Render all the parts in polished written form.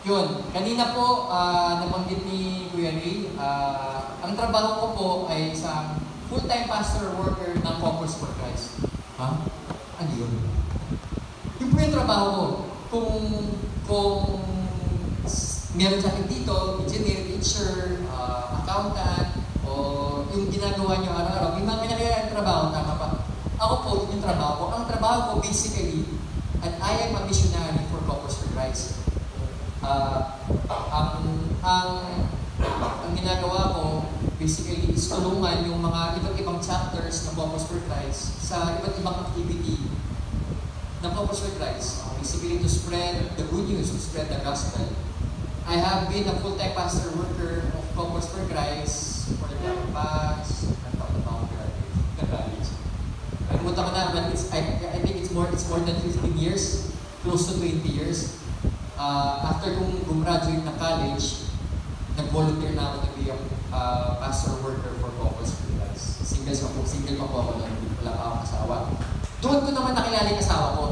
Yun, kanina po, nabanggit ni Kuya Ray, ang trabaho ko po ay isang full-time pastor worker ng Focus for Christ. Ha? Ano yun? Yun po yung trabaho ko. Kung meron sa akin dito, engineer, teacher, accountant, o yung ginagawa nyo araw-araw, may mga kanya-kanya trabaho, tama pa. Ako po, yun yung trabaho ko. Ang trabaho ko basically, at I am a missionary for Focus for Christ. Ang ginagawa ko, basically, is tulungan yung mga iba't ibang chapters ng Focus for Christ sa iba't ibang activity ng Focus for Christ. Basically, to spread the good news, to spread the gospel. I have been a full-time pastor worker of Focus for Christ for the past, I think it's more than 15 years, close to 20 years. After kong gumraduate na college, nag-volunteer na ako to be a pastor worker for Focus for Christ. Single pa po ako noon, wala pa akong asawa. Doon ko naman nakilala yung asawa ko.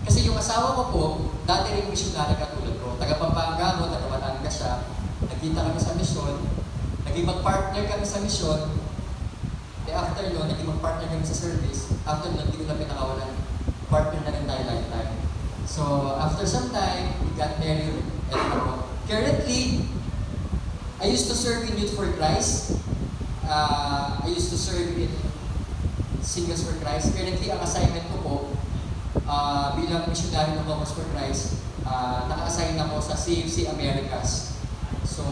Kasi yung asawa ko po, dati rin missionary katulad ko. Taga Pampanga mo, taga Batangas siya. Nagkita kami sa misyon. Naging mag-partner kami sa misyon. After yun, naging mag-partner kami sa service. After yun, hindi ko na pinakawalan. Partner na rin tayo lifetime. So, after some time, we got married. Currently, I used to serve in Youth for Christ. I used to serve in Singles for Christ. Currently, ang assignment ko po, bilang missionary ng Focus for Christ, naka-assign ako sa CFC Americas. So,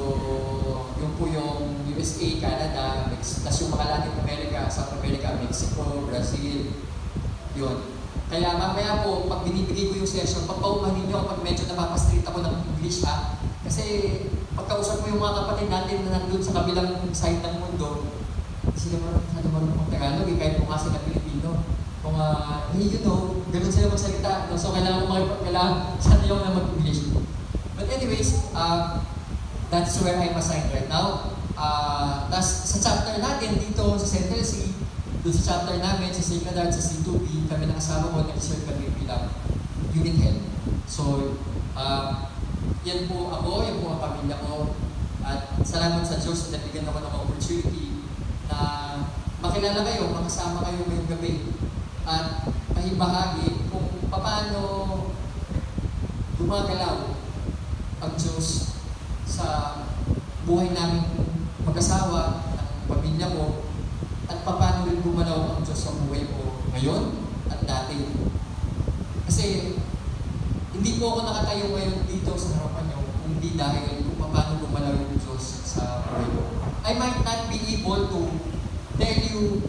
yun po yung USA, Canada, tapos yung mga Latin America, South America, Mexico, Brazil, yun. Kaya mamaya po, pag binibigay ko yung session, pagpaumahin nyo pag medyo napapastreet ako ng English ha. Kasi pagkausap mo yung mga kapatid natin na nandun sa kabilang side ng mundo, sila marunong Tagalog, kahit kung kasi na Pilipino. Kung, you know, ganun sila magsalita. No? So, kailangan sana yung na mag-English. But anyways, that's where I'm assigned right now. Tapos sa chapter natin dito sa Central C, doon sa chapter namin, sa Sacred Heart, sa C2B, kami ng asawa ko, nag-serve kami bilang unit head. So, yan po ako, yan po ang pamilya ko. At salamat sa Diyos na nabigyan ako ng opportunity na makilala kayo, makasama kayo ngayong gabi. At mahibahagi kung paano gumagalaw ang Diyos sa buhay namin mag-asawa, ng pamilya ko, at paano rin gumalaw ang Diyos sa buhay ko ngayon at dati. Kasi hindi po ako nakatayo ngayon dito sa harapan niyo kung hindi dahil kung paano gumalaw yung Diyos sa buhay ko. I might not be able to tell you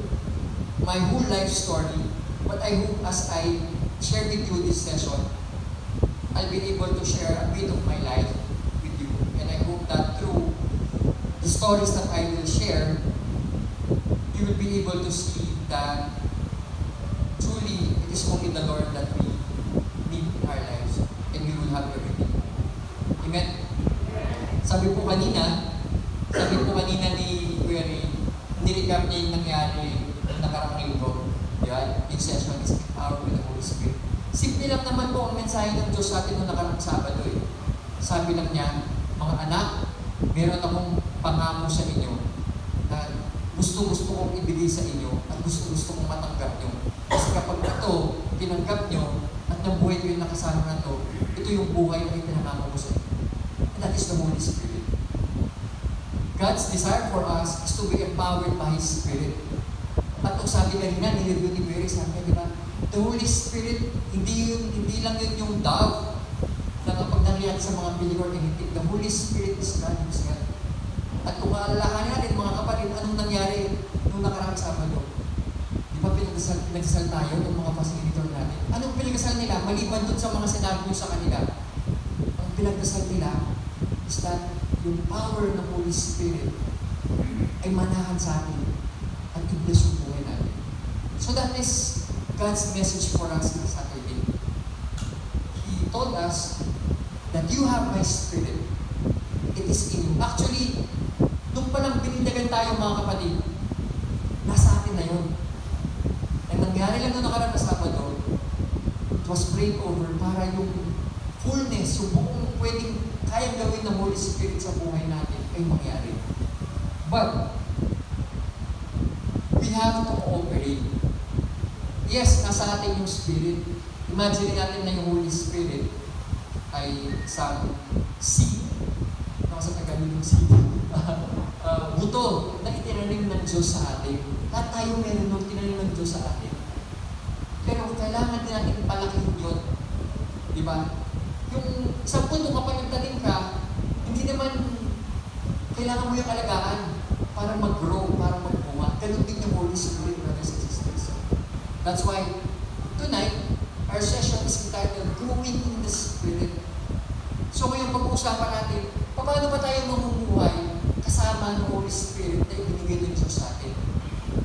my whole life story, but I hope as I share with you this session, I'll be able to share a bit of my life with you. And I hope that through the stories that I will share, you will be able to see that truly it is only the Lord that we need in our lives and we will have everything. Amen? Sabi po kanina ni Kuya Ray, nirecap niya yung nangyari ng nakarang linggo. Yan, yung session is empowered with the Holy Spirit. Simple lang naman po ang mensahe ng Diyos sa atin noong nakarang Sabado eh. Sabi lang niya, mga anak, meron akong pangako sa inyo na gusto kong ibigay sa inyo at gusto kong matanggap nyo. Kasi kapag ito, tinanggap nyo at nabuhay ko yung nakasama na to, ito yung buhay na ipinangako ko sa inyo. And that is the Holy Spirit. God's desire for us is to be empowered by His Spirit. At kung sabi kanina, nilireview ni Mary, sabi di ba? The Holy Spirit, hindi lang yun yung dove na kapag nangyayari sa mga believer initig. The Holy Spirit is God Himself. At kung maalalahanin natin mga kapatid, anong nangyari nung nakarang Sabado? Di ba pinagdasal tayo ng mga facilitator natin? Anong pinagdasal nila? Maliban dun sa mga sinabi nyo sa kanila. Ang pinagdasal nila is that yung power ng Holy Spirit ay manahan sa atin at i-bless yung buhay natin. So that is God's message for us this Saturday. He told us that you have my Spirit. It is in you. Actually, nung palang pinindagan tayo mga kapatid, nasa atin na yun. And nangyari lang nung nakaraan na Sabado, it was breakover para yung fullness, So buong pwedeng kayang gawin ng Holy Spirit sa buhay natin ay mangyari. But, we have to cooperate. Yes, nasa atin yung Spirit. Imagine natin na yung Holy Spirit ay isang seed. Ano sa Tagalog yung seed? Buto na itinanim ng Diyos sa atin. Lahat tayo meron nung tinanim ng Diyos sa atin. Pero kailangan din natin palakihin yun. Diba? Yung isang punto kapag nagtanim ka, hindi naman kailangan mo yung alagaan para mag-grow, para magbunga. Ganun din yung Holy Spirit, brothers and sisters. That's why, tonight, our session is entitled, Growing in the Spirit. So ngayon, pag-uusapan natin, paano ba tayo mamumuhay kasama ng Holy Spirit na ibinigay ng Diyos sa atin?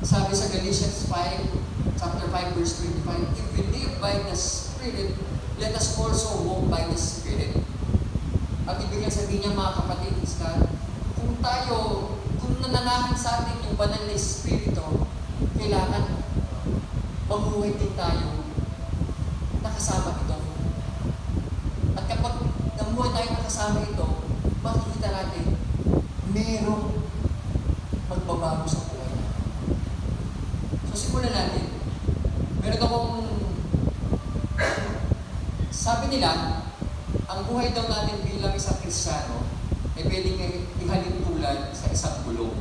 Sabi sa Galatians 5, chapter 5, verse 25, if we live by the Spirit, let us also walk by the Spirit. At ibigay sabihin niya, mga kapatid, kung nananahan sa atin yung banal na Espiritu, kailangan mamuhay din tayo nakasama ito. At kapag namuhay tayo nakasama ito, makikita natin, merong magbabago sa buhay natin. So simulan natin. Meron akong sabi nila, ang buhay daw natin bilang isang Kristiyano ay pwedeng ihalin tulad sa isang gulong.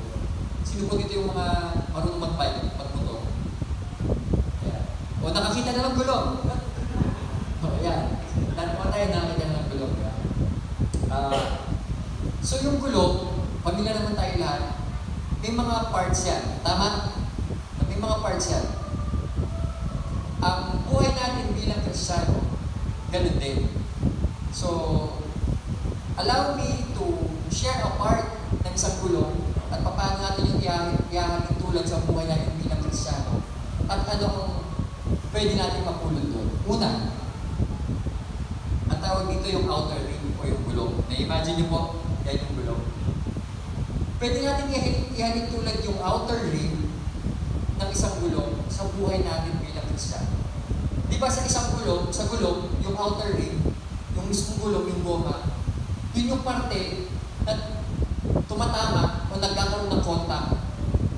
Sino po dito yung mga marunong mag-bike, magmotor? Yeah. O nakakita na ng gulong. O yan. Lahat mo tayo nakakita na ng gulong. So yung gulong, pamilya naman tayo lahat, may mga parts yan. Tama? May mga parts yan. Ang buhay natin bilang Kristiyano, ganun din. So, allow me to share a part ng isang gulong at paano natin yung iyahanin tulad sa buhay natin bilang Kristiyano at anong pwede natin mapulot doon. Una, ang tawag dito yung outer ring o yung gulong. Na-imagine niyo po, yan yung gulong. Pwede natin ihalin tulad yung outer ring ng isang gulong sa buhay natin bilang Kristiyano. Di ba sa isang gulong, sa gulong, yung outer ring, yung mismong gulong, yung goma, yun yung parte na tumatama o nagkakaroon ng contact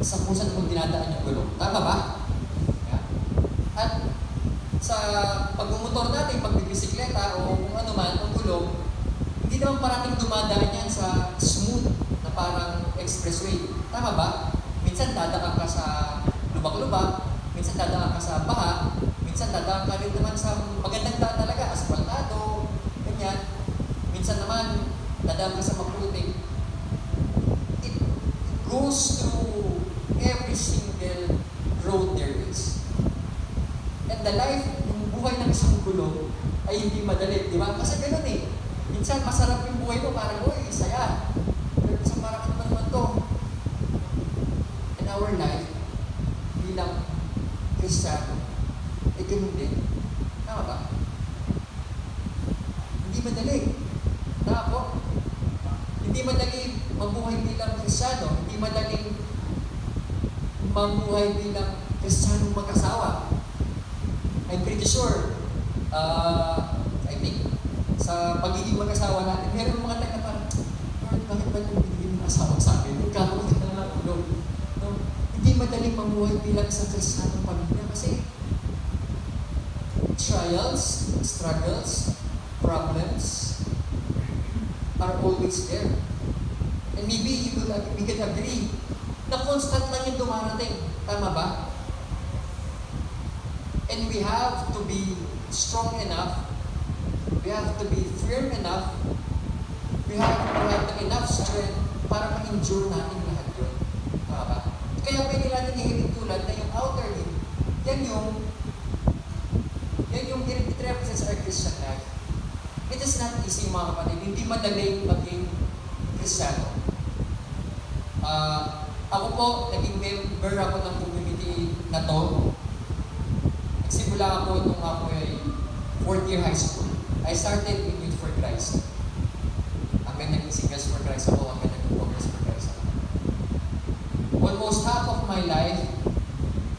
sa kung saan kung dinadaan yung gulong. Tama ba? Yeah. At sa pagmumotor natin, pagbibisikleta o kung ano man, ang gulong, hindi naman parating dumadaan yan sa smooth na parang expressway. Tama ba? Minsan dadaan ka sa lubak-lubak, minsan dadaan ka sa baha, minsan dadaan ka rin naman sa magandang daan talaga, asfaltado, ganyan. Minsan naman, dadaan ka sa maputing. It goes through every single road there is. And the life, yung buhay ng isang gulong, ay hindi madali, di ba? Kasi ganun eh. Minsan masarap yung buhay mo, parang, uy, saya. Pero minsan parang ano naman to. In our life, bilang Kristiyano, ay ganun din. Tama ba? Hindi madali. Tama po? Hindi madali mabuhay bilang Kristiyano. Hindi madaling mabuhay bilang Kristiyanong mag-asawa. I'm pretty sure, I think, sa pagiging mag-asawa natin, meron mga tayo na parang, Lord, bakit ba yung binigyan ng asawa sa akin? Nagkakaroon ka na lang, Lord. No? Hindi madaling mabuhay bilang isang Kristiyanong pamilya kasi trials, struggles, problems are always there. And maybe we can agree na constant lang yung dumarating. Tama ba? And we have to be strong enough, we have to be firm enough, we have to have enough strength para ma-endure natin lahat yun. Tama ba? Kaya pwede natin ihiling tulad na yung outer ring, yan yung it represents our Christian life. It is not easy, mga kapatid. Hindi madaling maging Kristiyano. Ako po, naging member ako ng community na to. Nagsimula ako nung ako ay 4th year high school. I started in Youth for Christ. Hanggang naging Singles for Christ ako, hanggang naging Progress for Christ ako. Almost half of my life,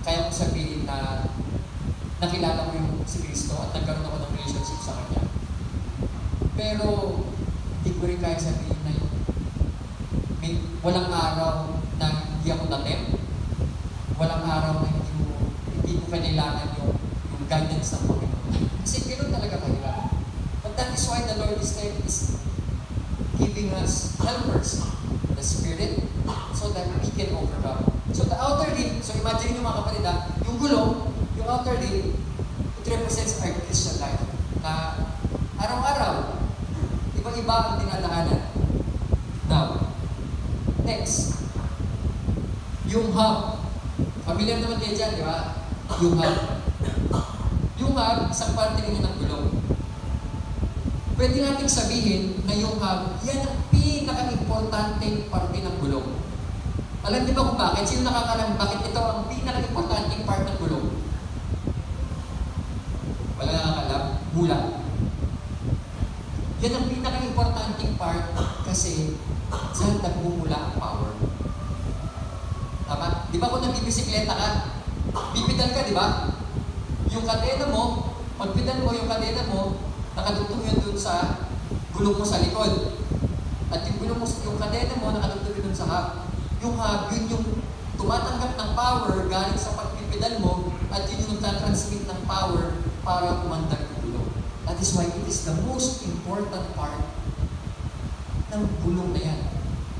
kaya kong sabihin na nakilala ko yung si Kristo at nagkaroon ako ng relationship sa Kanya. Pero, hindi ko rin kaya sabihin na walang araw na hindi ako natem. Walang araw na hindi ko kailangan yung guidance ng Panginoon. Kasi ganoon talaga kahirap. But that is why the Lord is giving us helpers, the Spirit, so that we can overcome. So the outer ring, so imagine nyo mga kapatid yung gulong, yung outer ring, it represents our Christian life. Na araw-araw, iba-iba ang dinadaanan. Now, next, yung hub. Familiar naman kayo dyan, di ba? Yung hub. Yung hub, isang parte rin ng gulong. Pwede natin sabihin na yung hub, yan ang pinaka-importanteng parte ng gulong. Alam niyo ba kung bakit? Sino nakakalam bakit ito ang pinaka-importanteng part ng gulong? Wala nakakalam? Mula. Yan ang pinaka-importanteng part kasi dyan nagmumula ang power. Tama? Di ba kung nagbibisikleta ka, bipedal ka, di ba? Yung kadena mo, pagpedal mo yung kadena mo, nakadugtong yun dun sa gulong mo sa likod. At yung gulong mo, yung kadena mo, nakadugtong yun dun sa hub. Yung hub, yun yung tumatanggap ng power galing sa pagpipedal mo at yun yung tatransmit ng power para umandar yung gulong. That is why it is the most important part ng gulong na yan.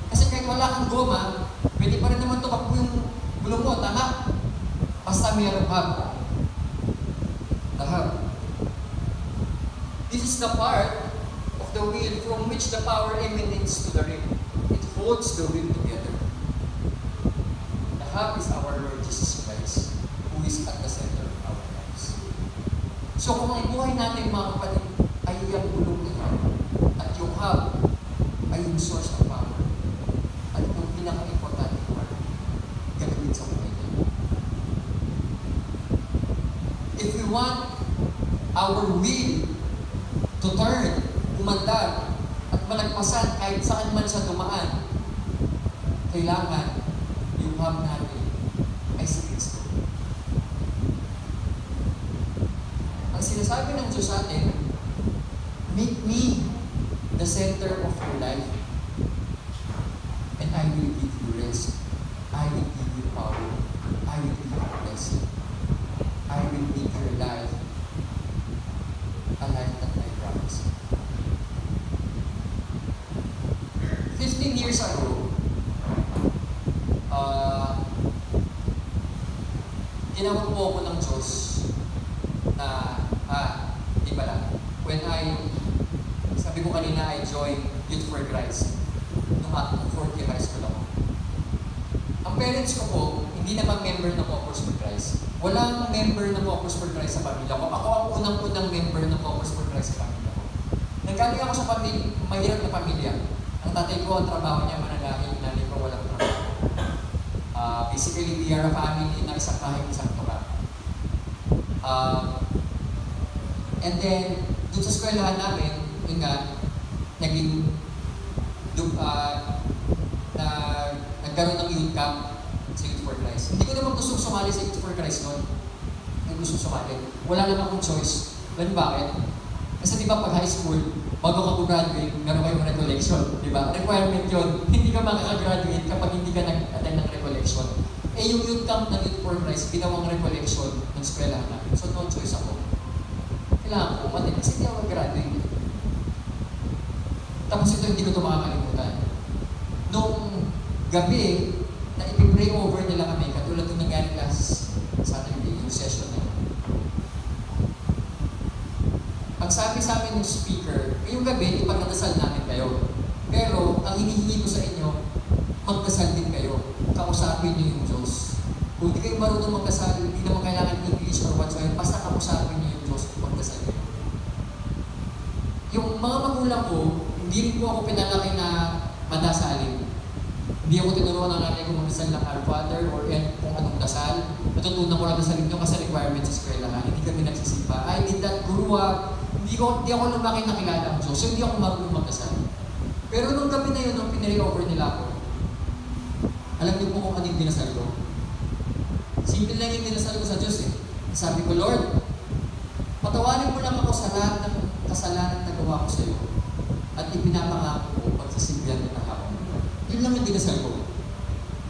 Kasi kahit wala kang goma, pwede pa rin naman tumakbo yung gulong mo, tama? Basta mayroong hub. The hub. This is the part of the wheel from which the power emanates to the rim. It holds the wheel together. The hub is our Lord Jesus Christ, who is at the center of our lives. So kung ang buhay natin mga kapatid ay yung gulong na yan, at yung hub ay yung source of power, at yung pinaka-importante part, gagawin sa buhay natin. If we want our will to turn, umandar, at malagpasan kahit saan man siya dumaan, kailangan yung hub natin ay si Kristo. Ang sinasabi ng Diyos sa atin, make me the center of your life, and I will give you rest. I will give you power. I will give you blessing. I will make your life a life that I promise. 15 years ago, tinawag po ako ng Diyos na, di pala, when sabi ko kanina, I joined Youth for Christ. Nung 4th year high school ako. Ang parents ko po, hindi naman member ng Focus for Christ. Walang member ng Focus for Christ sa pamilya ko. Ako ang unang-unang member ng Focus for Christ sa pamilya ko. Nanggaling ako sa mahirap na pamilya. Ang tatay ko, ang trabaho niya mananahing, nanay ko walang trabaho. Basically, we are a family na isang kahit isang tuka. And then, dun sa eskwelahan namin, yun nga, nagkaroon ng youth camp sa Youth for Christ. Hindi ko naman gusto sumali sa Youth for Christ noon. Hindi gusto sumali. Wala lang akong choice. Alam bakit? Kasi di ba pag high school, bago ka graduate, meron kayong recollection. Di ba? Requirement yun. Hindi ka makaka-graduate kapag hindi ka nag-attend ng recollection. Eh yung youth camp ng Youth for Christ, ginawang recollection ng eskwelahan namin. So no choice ako. Kailangan ko umattend kasi hindi ako mag-graduate. Tapos ito hindi ko ito makakalimutan. Noong gabi, na ipipray over nila kami, katulad ng nangyari last Saturday, yung session na yun. Ang sabi sa amin ng speaker, ngayong gabi, ipagdadasal namin kayo. Pero, ang hinihingi ko sa inyo, magdasal din kayo. Kausapin niyo yung Diyos. Kung di kayo marunong magdasal, hindi naman kailangan English or whatsoever, basta kausapin niyo yung Diyos kung magdasal kayo. Yung mga magulang ko, hindi rin po ako pinalaki na madasalin. Hindi ako tinuruan ng nanay ko magdasal ng Our Father or kung anong dasal. Natutunan ko lang dasalin nyo kasi requirements sa eskwela. Hindi kami nagsisimba. I did that, grew up. Hindi ako lumaki nakilala ang Diyos. So hindi ako marunong magdasal. Pero nung gabi na yun, nung pinare-over nila ako, alam niyo po kung ano yung dinasal ko? Simple lang yung dinasal ko sa Diyos eh. Sabi ko, Lord, patawarin mo lang ako sa lahat ng kasalanan na gawa ko sa iyo. at ipinapangako ko pagsasimbihan kita habang buhay. Yun lang yung dinasal ko.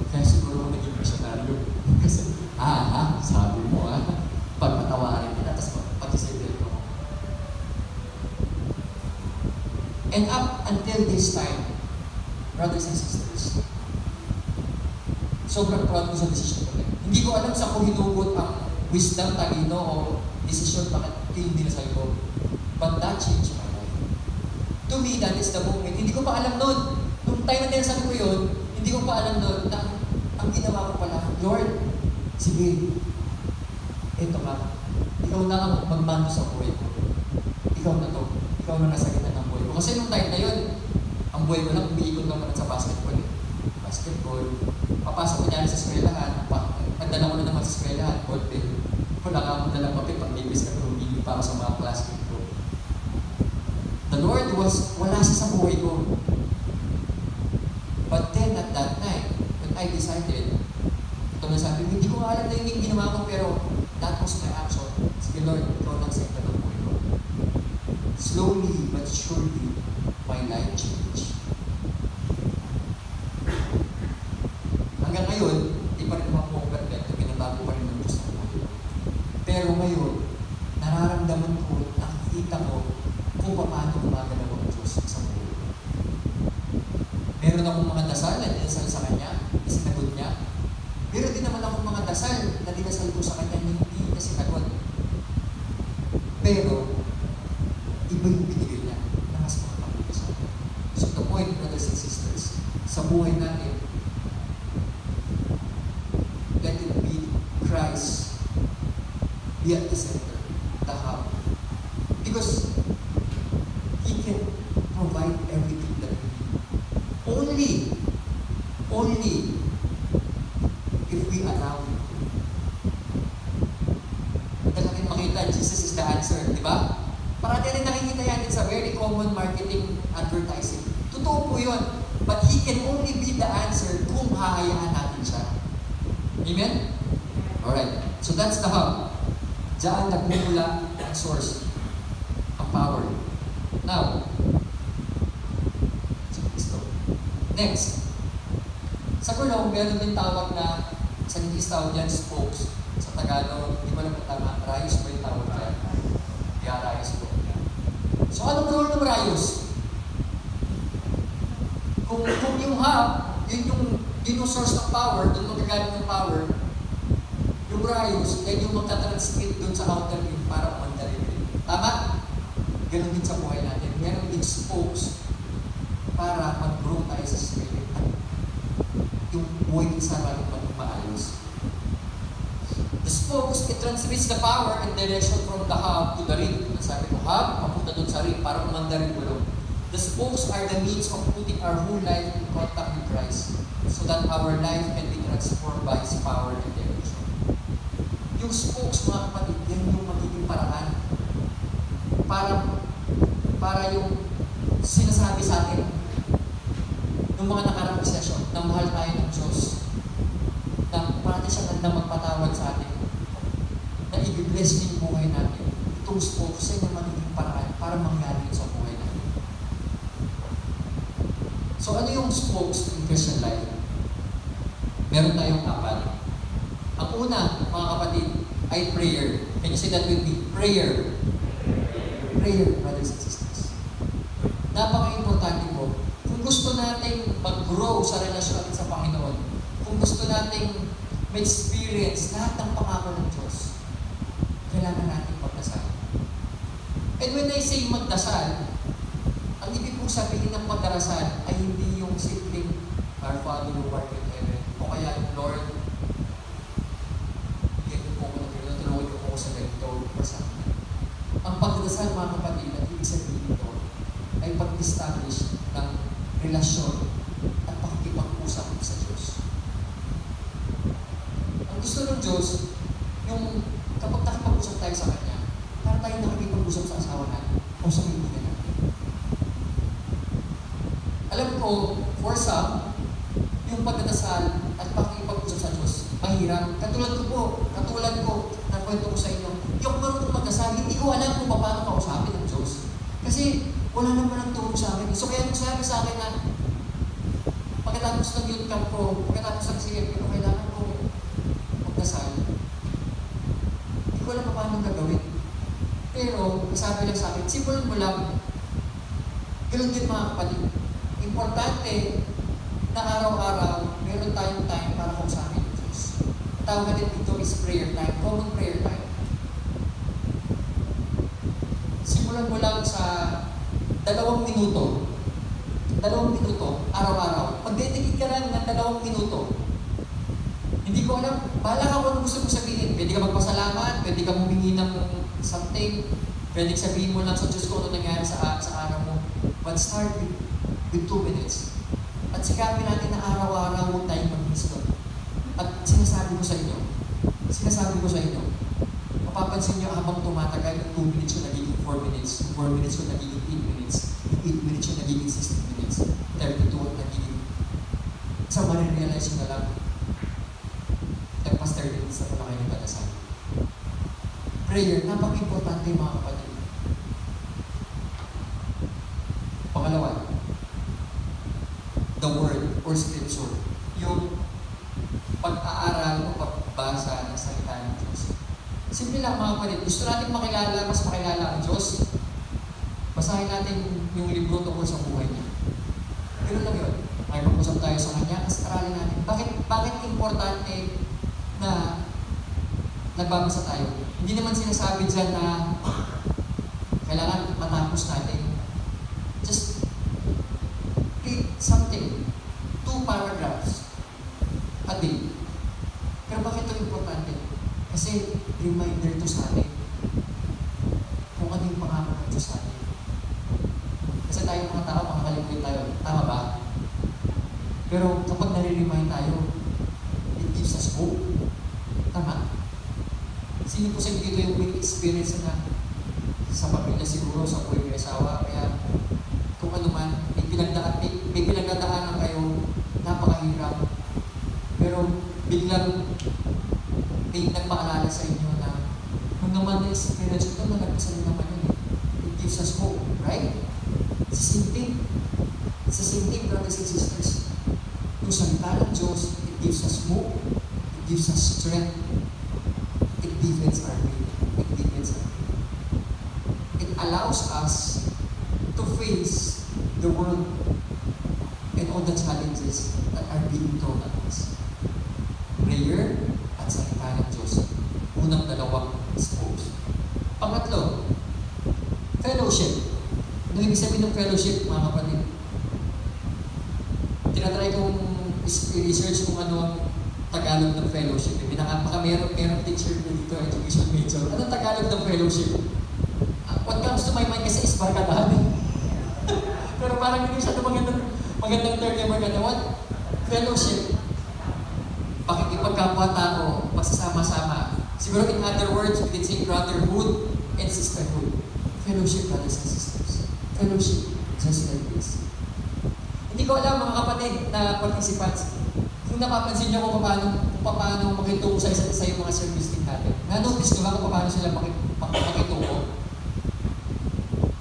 Kaya siguro ko naging misyonaryo. Kasi, sabi mo pagpatawarin kita, tapos pagsasimbihan ko. And up until this time, brothers and sisters, sobrang proud ko sa decision ko. Hindi ko alam sa ko hinugot ang wisdom, talino, o decision bakit yung dinasal ko. But that changed my life. To me, that is the moment. Hindi ko pa alam noon. Nung time na dinasal ko yun, hindi ko pa alam noon na ang ginawa ko pala, Lord, sige, eto ka. Ikaw na ang magmando sa buhay ko. Ikaw na to. Ikaw na nasa gitna ng buhay ko. Kasi nung time na yun, ang buhay ko lang, umiikot lang sa basketball. Basketball. Papasok ko niya sa eskwelahan. Pagdala ko na naman sa eskwelahan. Ballpen. Wala ka akong dalang papel. Pag-ibis ka, humili pa ako sa mga classmate ko. The Lord wala siya sa buhay ko. But then at that night, when I decided, ito na sabi, hindi ko alam na yung ginawa ko, pero that was my action. Sige Lord, ikaw lang sa ito ng buhay ko. Slowly but surely, my life changed. Hanggang ngayon, hindi pa rin naman po perfect, pinatago pa rin ng Diyos ng buhay ko. Pero ngayon, nararamdaman ko, nakikita ko, kung paano gumagalaw ang Diyos sa buhay ko. Meron akong mga dasal na dinasal sa Kanya, na sinagot niya. Meron din naman akong mga dasal na dinasal ko sa Kanya, hindi niya sinagot. Pero, iba yung binigay niya na mas makakabuti sa akin. So the point, brothers and sisters, sa buhay natin, let it be Christ, be at the center, the hub. Because He can provide everything that we need. Only if we allow Him. Dahil natin makita, Jesus is the answer, di ba? Parati rin nakikita yan sa very common marketing advertising. Totoo po yun. But He can only be the answer kung hahayaan natin siya. Amen? Alright. So that's the hub. Diyan nagmumula ang source. Ang power. Now, next. Sa Kulong, meron din tawag na, sa English tawag yan, spokes. Sa Tagalog, hindi mo lang tama, rayos ba yung tawag dyan? Yeah, rayos po. So, anong role ng rayos? Kung yung hub, yun yung source ng power, doon magagaling ng power, yung rayos, yan yung magta-transmit doon sa outer ring para umanda rin. Tama? Ganon din sa buhay natin. Meron din spokes para mag-grow tayo sa spirit at yung buhay din sa maling maayos. The spokes, it transmits the power and direction from the hub to the ring. Sabi ko, hub, papunta doon sa ring para umanda rin gulong. The spokes are the means of putting our whole life in contact with Christ so that our life can be transformed by His power and direction. Yung spokes, mga kapatid, yan yung magiging paraan para yung sinasabi sa atin ng mga nakarang session na mahal tayo ng Diyos, na parati siya nandang magpatawad sa atin, na i-bless niya yung buhay natin. Itong spokes ay na magiging paraan para mangyari sa buhay natin. So ano yung spokes in Christian life? Meron tayong apat. Ang una, mga kapatid, ay prayer. Can you say that with me? Prayer. Prayer, brothers and sisters. Napaka-importante po. Kung gusto nating mag-grow sa relasyon natin sa Panginoon, kung gusto nating ma-experience lahat ng pangako ng Diyos, kailangan natin magdasal. And when I say magdasal, ang ibig kong sabihin ng pagdarasal ay hindi yung simpleng Our Father who art in heaven, o kaya yung Lord, ganyan po ko na tinutulungan ko sa ganito or sa akin. Ang pagdasal, mga kapatid, at ibig sabihin ito, ay pag-establish ng relasyon at pakikipag-usap sa Diyos. Ang gusto ng Diyos, yung kapag nakipag-usap tayo sa Kanya, para tayo nakipag-usap sa asawa natin o sa kaibigan natin. Alam ko, for some, yung pagdadasal at pakikipag-usap sa Diyos, mahirap. Katulad ko, nakwento ko sa inyo, yung marunong magdasal, hindi ko alam kung paano kausapin ng Diyos. Kasi wala naman ang turo sa akin, So kaya nung sabi sa akin na, pagkatapos ng youth camp ko, pagkatapos ng CFP ko, kailangan ko magdasal. Hindi ko alam paano gagawin. Pero, sabi lang sa akin, simulan mo lang. Ganun din mga kapatid. Importante na araw-araw, meron tayong time para kausapin ng Diyos. Tawag natin dito is prayer time, common prayer time. Simulan mo lang sa 2 minuto. 2 minuto, araw-araw. Pag-dedicate ka lang ng 2 minuto. Hindi ko alam, bahala ka kung ano gusto mo sabihin. Pwede ka magpasalamat, pwede ka humingi ng something, pwede sabihin mo lang sa Diyos kung ano nangyari sa araw mo. But start with 2 minutes. At sikapin natin na araw-araw huwag tayong mag-miss doon. At sinasabi ko sa inyo, mapapansin nyo habang tumatagal, yung 2 minutes yung nagiging 4 minutes, yung 4 minutes yung nagiging 8 minutes, yung 8 minutes yung nagiging 16 minutes, 32 at nagiging, sa marirealize nyo na lang, nagpas 30 minutes na pala kayo nagdadasal. Prayer, napaka-importante mga kapatid. Pangalawa, the word or scripture, yung pag-aaral o pagbasa ng salita ng Diyos. Simple lang mga kapatid, gusto natin mas makilala ang Diyos, basahin natin yung libro tungkol sa buhay niya. Pero lang yun, may mag-usap tayo sa Kanya, at aralin natin. Bakit importante na nagbabasa tayo? Hindi naman sinasabi dyan na kailangan matapos natin. Just read something, 2 paragraphs a day. Pero bakit ito importante? Kasi reminder to sa atin kung ano yung pangako ng Diyos sa atin. Kasi tayo mga tao, makakalimutin tayo. Tama ba? Pero kapag nare-remind tayo, it gives us hope. Tama? Sino po sa dito yung may experience na sa pamilya siguro, sa buhay may asawa, kaya kung ano man, may pinagdadaanan kayo, napakahirap. Pero biglang may nagpaalala sa inyo na nung naman na experience ito, nagpasanin naman yun. It gives us hope, right? It's the same thing. It's the same thing, brothers and sisters. Yung salita ng Diyos, it gives us hope. It gives us strength. It defends our faith. It defends our faith. It allows us to face the world and all the challenges that are being thrown at us. Prayer at salita ng Diyos. Unang dalawang expose. Pangatlo, fellowship. Ano ibig sabihin ng fellowship, mga kapatid? Tinatry kong i-research kung ano ang Tagalog ng fellowship. Baka merong teacher ko dito, education major. Anong Tagalog ng fellowship? What comes to my mind kasi is barkadahan. Pero parang hindi siya magandang term yung barkadahan. What? Fellowship. Pakikipagkapwa-tao, pagsasama-sama. Siguro in other words, we can say brotherhood and sisterhood. Fellowship, brothers and sisters. Fellowship, just like this. Hindi ko alam mga kapatid na participants, kung napapansin niyo kung paano makitungo sa isa't isa yung mga service team natin. Na-notice ko ba kung paano sila makitungo?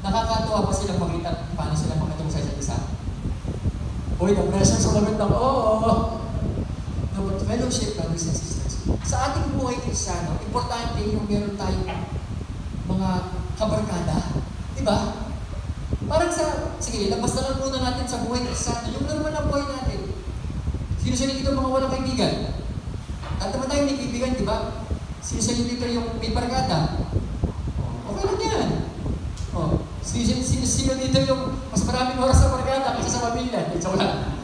Nakakatuwa pa silang makita paano sila makitungo sa isa't isa. Uy, na-pressure sa lamit ng oo. No, but fellowship, brothers and sisters. Sa ating buhay Kristiyano, importante yung meron tayong mga kabarkada. Diba? Parang sige, labas na lang muna natin sa buhay Kristiyano, yung normal na buhay natin. Sino-sino dito mga walang kaibigan? At naman tayo may kaibigan, di ba? Sino-sino dito yung may barkada? Okay lang yan. Sino dito yung mas maraming oras sa barkada kaysa sa pamilya? Joke lang.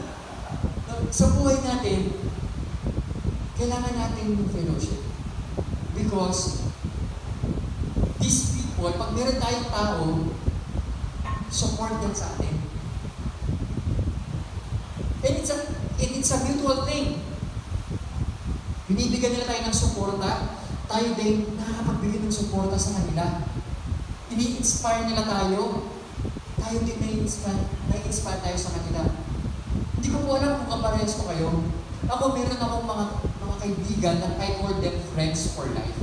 Sa buhay natin, kailangan natin yung fellowship. Because these people, pag meron tayong tao, support them sa atin. And it's a mutual thing. Binibigyan nila tayo ng suporta, tayo din nakakapagbigay ng suporta sa kanila. Ini-inspire nila tayo din na-inspire tayo sa kanila. Hindi ko po alam kung kaparehas ko kayo. Ako, meron akong mga kaibigan na I call them friends for life.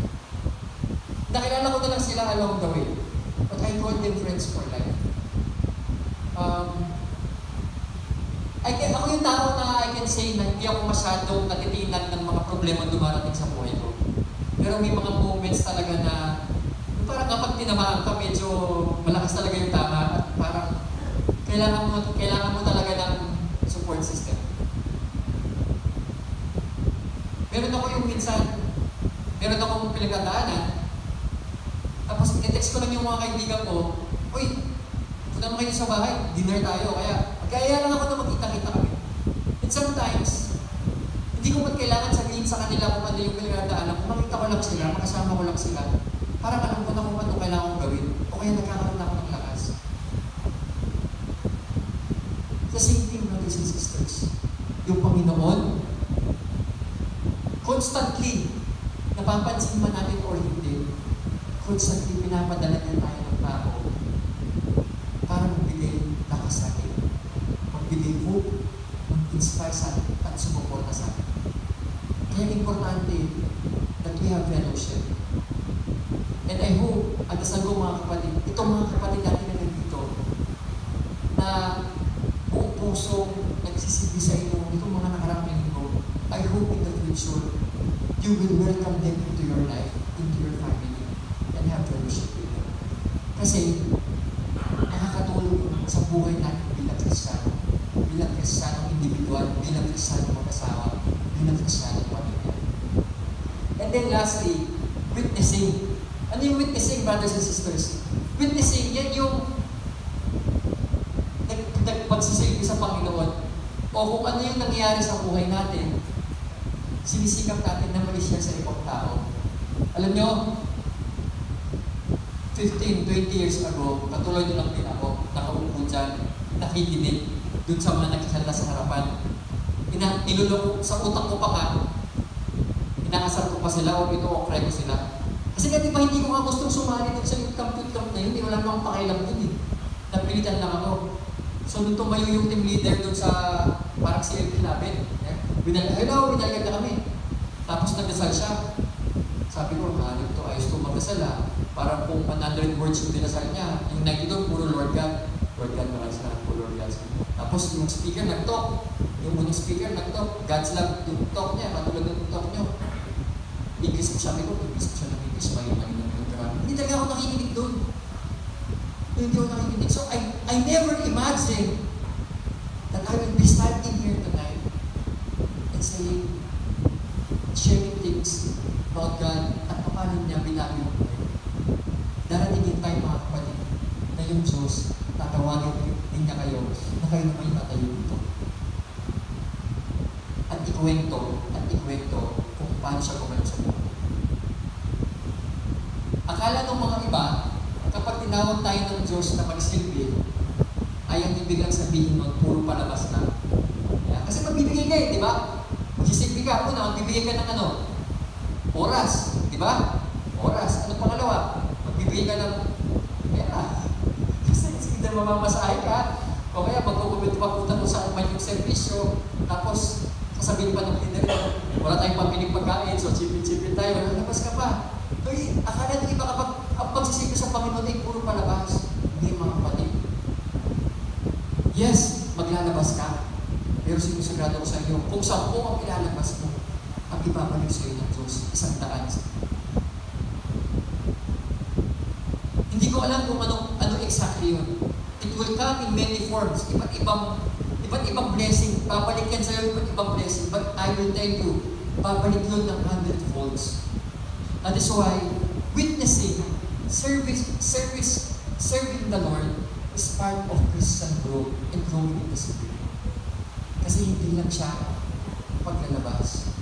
Nakilala ko na lang sila along the way. But I call them friends for life. can say na hindi ako masyadong natitinan ng mga problema dumarating sa buhay ko. Pero may mga moments talaga na parang kapag tinamaan ka, medyo malakas talaga yung tama at parang kailangan mo talaga ng support system. Meron ako yung minsan, meron akong pinagdadaanan, tapos i-text ko lang yung mga kaibigan ko, "Uy, punta naman kayo sa bahay, dinner tayo." Kaya lang ako na magkita-kita kami. And sometimes, hindi ko man kailangan sabihin sa kanila kung ano yung pinagdadaanan. Kung makita ko lang sila, makasama ko lang sila, parang alam ko na kung ano kailangan kong gawin. O kaya nagkakaroon ako ng lakas. The same thing, brothers and sisters. Yung Panginoon, constantly, napapansin man natin or hindi, constantly pinapadala niya tayo ng tao para magbigay lakas sa atin, magbigay hope, mag-inspire sa atin, at sumuporta sa atin. Kaya importante that we have fellowship. And I hope, at dasal ko mga kapatid, itong mga kapatid natin na nandito, na buong pusong nagsisilbi sa inyo, itong mga nakarang linggo, I hope in the future, you will welcome them into your life, into your family, and have fellowship with them. Kasi, nakakatulong sa buhay natin bilang Kristiyanong individual, bilang Kristiyanong mag-asawa, bilang Kristiyanong pamilya. And then lastly, witnessing. Ano yung witnessing, brothers and sisters? Witnessing, yan yung nagpagsisilbi sa Panginoon. O kung ano yung nangyayari sa buhay natin, sinisikap natin na ma-share sa ibang tao. Alam nyo, 15, 20 years ago, patuloy nyo lang din ako, nakaupo dyan, nakikinig, dun sa mga nagkisalita sa harapan. Nilulong sa utak ko pa ka, inakasal ko pa sila o ino-okray ko sila. Kasi nga diba hindi ko nga gustong sumali dun sa youth camp na yun, hindi wala namang pakialam dun eh. Napilitan lang ako. So nung tumayo yung team leader dun sa parang CLP namin, hello, binalagad na kami. Tapos nagdasal siya. Sabi ko, hanip to, ayos to magdasal ah. Parang kung 100 words yung dinasal niya, yung 92, puro Lord God. Lord God naman sila, puro Lord God. Tapos yung speaker nag-talk. Yung unang speaker nag-talk. God's love, yung talk niya, katulad ng talk niyo. English ko, sabi ko, English ko siya ng English, may hindi talaga ako nakikinig doon. Hindi ako nakikinig. So I never imagined that I will be standing here tonight and saying, sharing things about God at paano niya binago yung buhay. Daratingin tayo mga kapatid na yung Diyos, tatawagin din niya kayo na kayo naman yung tatayo dito. At ikwento kung paano siya gumalaw sa buhay. Akala ng mga iba, kapag tinawag tayo ng Diyos na magsilbi, ay ang ibig lang sabihin nun, puro palabas na. Kasi magbibigay ka di ba? Magsisilbi ka, magbibigay ka ng oras, di ba? Oras. Ano pangalawa? Magbibigay ka ng pera. Kasi hindi mamamasahe ka, o kaya magkukulit-pakutan mo sa may servisyo, tapos sasabihin pa ng leader, wala tayong pampiling pagkain, so chipin-chipin tayo, lalabas ka pa. Akala ng iba kapag ang pagsisilbi sa Panginoon ay puro palabas. Hindi mga kapatid. Yes, maglalabas ka. Pero sinusigurado ko sa iyo, kung 10 ang ilalabas mo, ang ibabalik sa iyo ng Diyos, 100. Hindi ko alam kung ano exactly yun. It will come in many forms. Iba't ibang blessing. Babalik yan sa iyo, iba't ibang blessing. But I will tell you, babalik yun ng 100 folds. That is why witnessing, serving the Lord is part of Christian growth and growing in the Spirit. Kasi hindi lang siya paglalabas.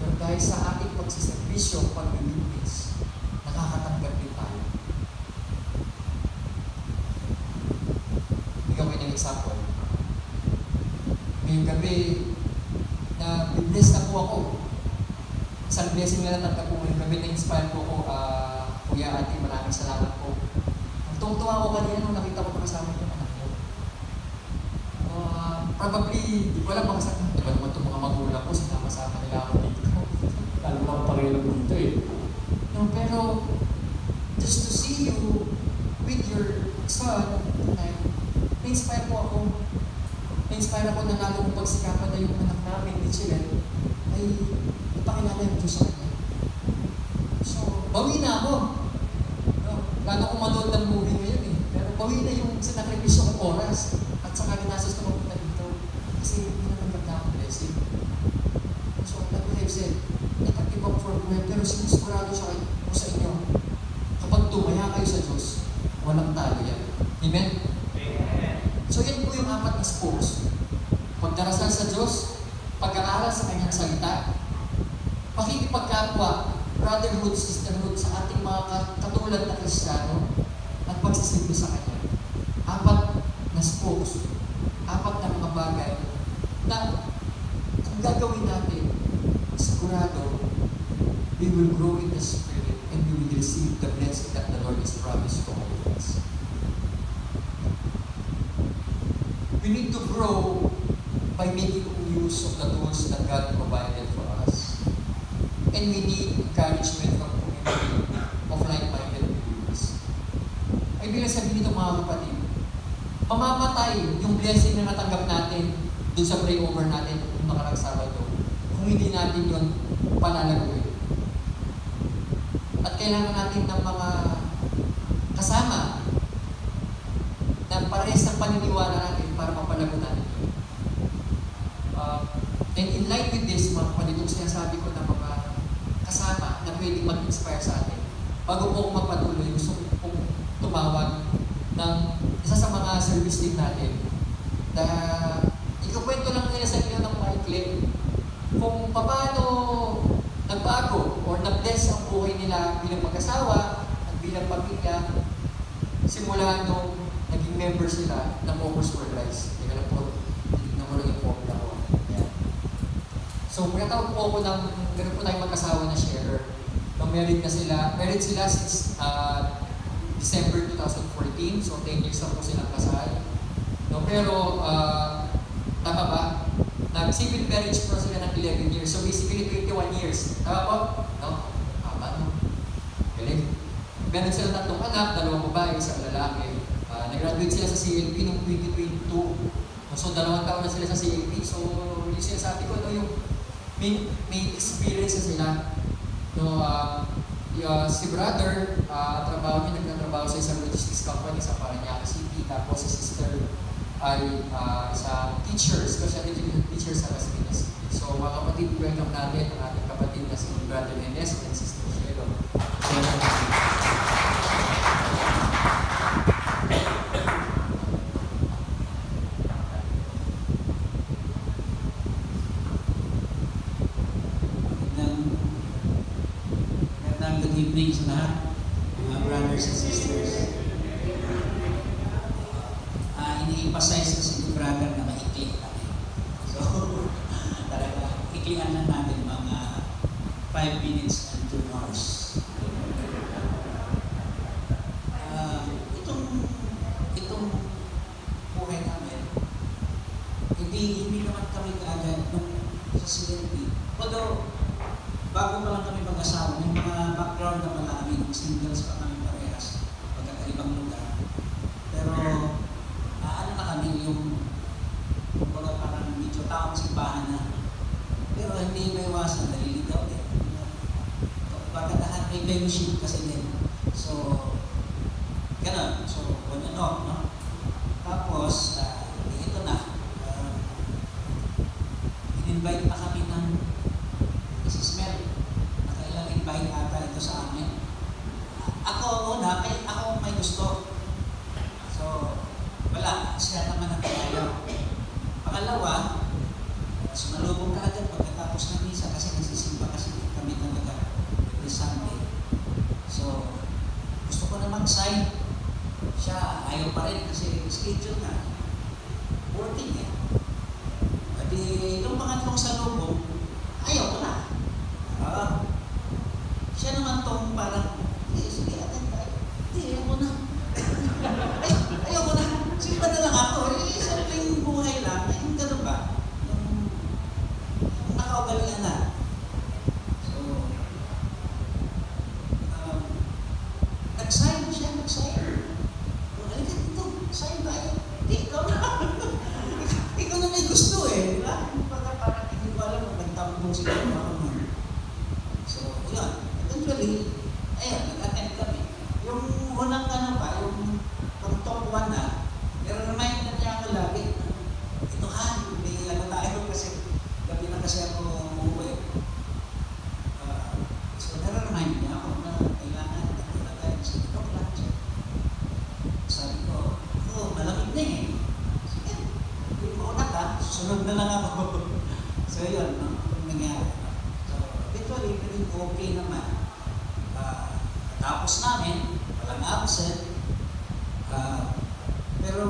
Pero dahil sa ating pagsiservisyo, pag-witness, nakakatanggap din tayo. Bigyan ko ng example. Ngayong gabi, na bless na po ako. Isang blessing na natanggap ko ngayong gabi, na-inspire ko ako, Kuya, Ate, maraming salamat po. Tungtuwa ako kanina nung nakita ko kasama yung anak ko. Probably, di ko alam mga sakit. Diba naman itong mga magulang ko, sinama-sama nila ako dito. Alam mo ang Panginoon dito eh. No, pero, just to see you with your son, na-inspire po ako. na-inspire ako na lalo kong pagsikapan na yung anak namin, ni Chile, ay ipakilala yung Diyos sa kanya. So, bawi na ako. No? Lalo kong manood ng movie ngayon eh. Pero bawi na yung sinakripisyo kong oras at saka ginastos na mapunta dito. Kasi hindi na nagkagda akong blessing. So, like what I've said, nag-give up for buhay, pero sinisigurado siya ko sa inyo. Kapag tumaya kayo sa Diyos, walang talo yan. Amen? Amen. So, yan po yung 4 na spokes. Pagdarasal sa Diyos, pag-aaral sa Kanyang salita, pakikipagkapwa, brotherhood, sisterhood sa ating mga katulad na Kristiyano, at pagsisilbi sa Kanya. 4 na spokes, 4 na mga bagay na kung gagawin natin, sigurado, we will grow in the Spirit and we will receive the blessing that the Lord has promised to all of us. We need to grow by making use of the tools that God provided for us. And we need encouragement from community of like-minded believers. Ay bilang sabihin nito mga kapatid, mamamatay yung blessing na natanggap natin doon sa pray-over natin noong nakarang Sabado kung hindi natin yun palalaguin. At kailangan natin ng mga kasama na parehas ng paniniwala natin para mapalago natin yun. And in line with this, mga kapatid, yung sinasabi ko ng mga kasama na pwedeng mag-inspire sa atin. Bago po ako magpatuloy, gusto ko tumawag ng isa sa mga service team natin na ikukwento lang nila sa inyo ng maikli kung paano nagbago or nag-bless ang buhay nila bilang mag-asawa at bilang pamilya simula nung naging member sila ng Focus for Christ. Teka lang po, hindi na mo lang yung phobia ko. Ayan. So, pagkatawag po ako ng, meron po tayong mag-asawa na sharer. Nung married sila since December 2014, so 10 years na po silang kasal. No, pero, tama ba? Nag-civil marriage po sila ng 11 years. So basically, 21 years. Tama po? No? Tama, no? Galing. Meron sila 3 anak, 2 babae, 1 lalaki. Nag-graduate sila sa CLP noong 2022. So 2 taon na sila sa CLP. So yung sinasabi ko, no, yung may experience na sila. No, si brother, nagtatrabaho sa isang logistics company sa Parañaque City. Tapos si sister ay isang teacher, special education teacher sa Las Piñas. So mga kapatid, welcome natin ang ating kapatid na si Brother Enes and Sister Shelo. Good evening sa lahat, mga brothers and sisters. Ini-emphasize kasi ni brother na maikli kami. So, talaga, iklian lang natin mga 5 minutes and 2 hours. Itong buhay namin, hindi naman kami kaagad nung sa CLP. Although, bago pa lang kami mag-asawa, may mga background na pala kami, singles pa kami parehas, pagkakaibang lugar. Pero, ano na kami yung parang medyo taong simbahan na. Pero hindi may iwasan, naliligaw din. Baka lahat may fellowship kasi din. So, gano'n. So, on and off, no? Tapos, ito na. In-invite pa kami ng Mrs. Mel. Nakailang invite ata ito sa amin. Ako may gusto. So, wala. Siya naman ang kaya. Pangalawa, sumalubong ka agad pagkatapos ng misa kasi nagsisimba kasi kami talaga every Sunday. So, gusto ko na mag-sign. Siya, ayaw pa rin kasi schedule na. Working eh. Pwede, yung pangatlong salubong, ayaw ko na. Siya naman tong parang, sige, atin tayo. Ayaw ko na. Ayaw ko na. Sige ba na lang ako? Simpleng buhay lang. Yung gano'n ba? Yung nakaugalian na. So, nag-sign siya, nag-sign. Halika dito, sign tayo. Hindi, ikaw na. Ikaw na wala. Parang hindi ko alam kung nagtambong siguro ako nun. So, yun. Eventually, ayun, nag-attend kami. Yung unang yung pang top 1 na, i-remind na niya ako lagi, ito may tayo kasi, gabi na kasi ako umuwi. So, nare-remind niya ako na kailangan tayo sa ito lang siya. Sabi ko, malamig na eh. Sige, hindi mo na ka, susunod na lang ako. So, yun, nangyari. So, eventually, naging okay naman. Tapos namin, walang absent. Pero,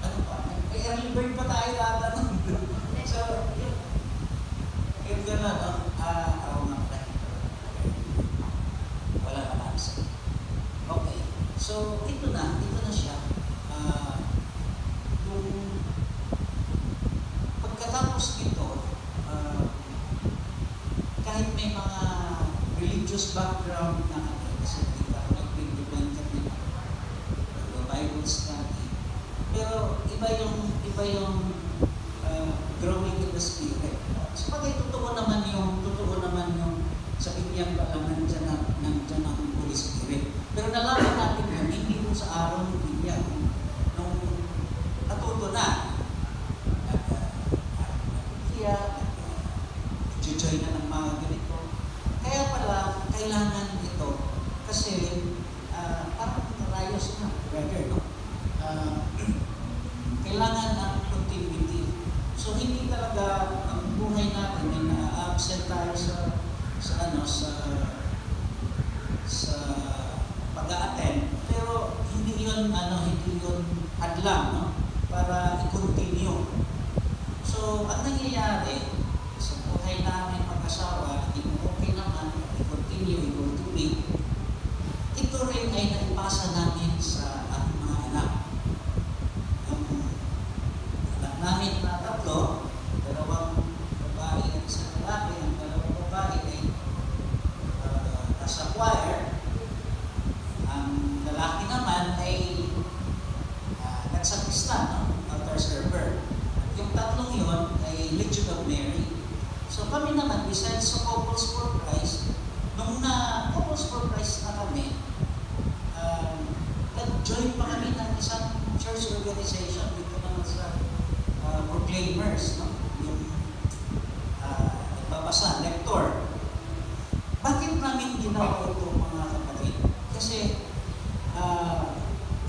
ano pa, may early bird pa tayo ata nun. So, yun gano'n, no? Oo nga pala. Wala ka absent. Okay. So, ito na siya. Yung pagkatapos nito, kahit may mga religious background na kasi hindi ako nag-implement kami Bible study. Pero iba yung growing in the spirit. So bagay totoo naman yung sa binyang pala nandiyan ang Holy Spirit. Pero nalaman natin yun, hindi mo sa araw ng binyang. Nung natuto na, nag-join na ng mga ganito. Kaya pala, kailangan ito kasi parang rayos na, brother, no? Kailangan ang continuity. So, hindi talaga ang buhay natin ay na-absent tayo sa pag-a-attend. Pero hindi yun hadlang, no? Para i-continue. So, ang nangyayari sa buhay namin mag-asawa, okay naman, i-continue, i-cultivate, ito rin ay naipasa namin sa ating mga anak. Ang anak namin na tatlo, dalawang babae at isang lalaki, ang dalawang babae ay nasa choir, ang lalaki naman ay nagsapista, no? Altar server. Yung tatlong yun ay Legion of Mary. So kami naman, besides sa Couples for Christ, nung Couples for Christ na kami, nag-join pa kami ng isang church organization dito naman sa Proclaimers, no? Yung nagbabasa, lector. Bakit namin ginawa ito, mga kapatid? Kasi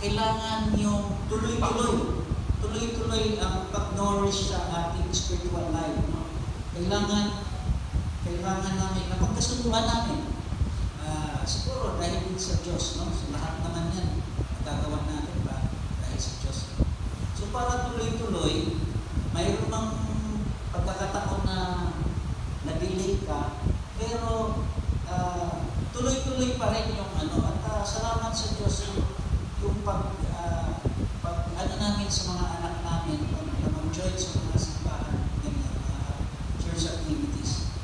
kailangan yung tuloy-tuloy ang pag-nourish sa ating spiritual life, no? Kailangan namin, napagkasunduan namin. Siguro dahil din sa Diyos, no? So lahat naman yan, nagagawa natin ba dahil sa Diyos. So para tuloy-tuloy, mayroon ng pagkakataon na na-delay ka, pero tuloy-tuloy pa rin yung at salamat sa Diyos yung namin sa mga anak namin, mag-join sa mga simbahan, church activities,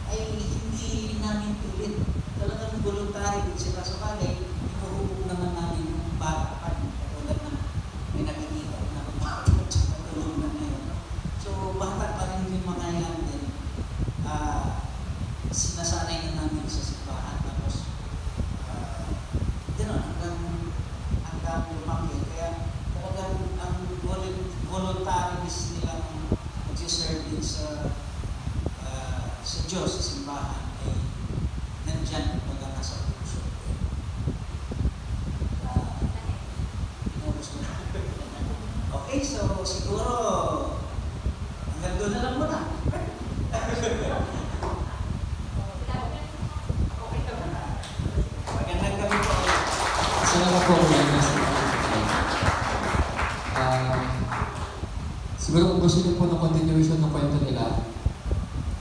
ay hindi namin pilit. Talagang voluntary din sila sa bagay, inuhubog naman namin yung bata pa, katulad na may nakikita na matulog na ngayon. So, bata pa rin yung mga yan din. Sinasanay na namin sa simbahan. Tapos, hanggang lumaki. Kaya talagang ang voluntaries nilang mag-serve din sa Diyos, sa simbahan, ay nandyan pagka nasa puso. Okay, so siguro hanggang doon na lang muna. Magandang gabi po. Salamat po, siguro kung gusto niyo po ng continuation ng kwento nila,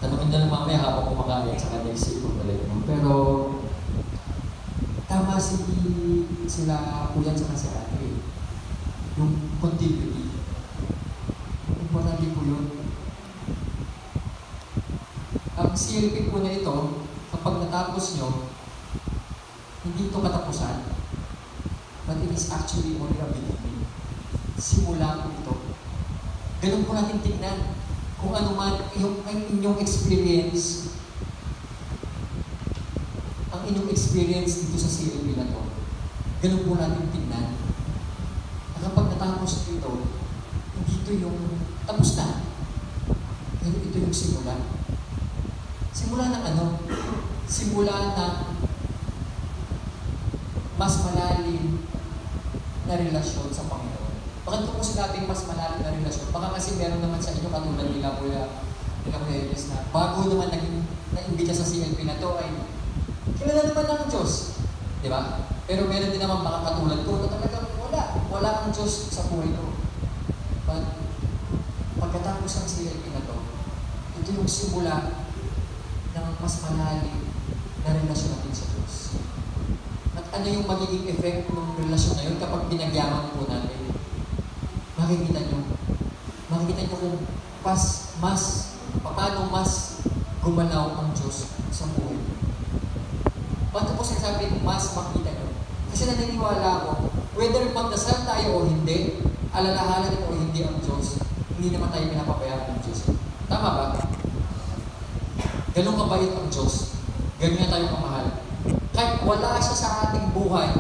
tanongin niyo lang mamaya habang kumakain sa kanya isip ko balik. Pero, tama sila kuya at si ate. Yung continuity. Importante po yun. Ang CLP po na ito, kapag natapos nyo, hindi ito katapusan, but it is actually only a beginning. Simula po ito. Ganun po natin tignan kung ano man yung inyong experience, ang inyong experience dito sa CLB na to. Ganun po natin tignan. Na kapag natapos dito, hindi ito yung tapos na. Pero ito yung simula. Simula ng ano? Simula ng mas malalim na relasyon sa Panginoon. Bakit ko po sinabing mas malalim na relasyon? Baka kasi meron naman sa inyo katulad nila Kuya Elias na bago naman naging na-imbita sa CLP na to ay kilala naman ng Diyos. Di ba? Pero meron din naman mga katulad ko na talagang wala ang Diyos sa buhay ko. But pagkatapos ng CLP na to, ito yung simula ng mas malalim na relasyon natin sa Diyos. At ano yung magiging effect ng relasyon na yun kapag binagyaman po natin? Makikita nyo kung paano mas gumalaw ang Diyos sa buhay. Ba't ko sinasabi mas makita nyo? Kasi naniniwala ako, whether magdasal tayo o hindi, alalahanan o hindi ang Diyos, hindi naman tayo pinapabayaan ng Diyos. Tama ba? Ganun kabait ang Diyos. Ganun na tayo kamahal. Kahit wala siya sa ating buhay,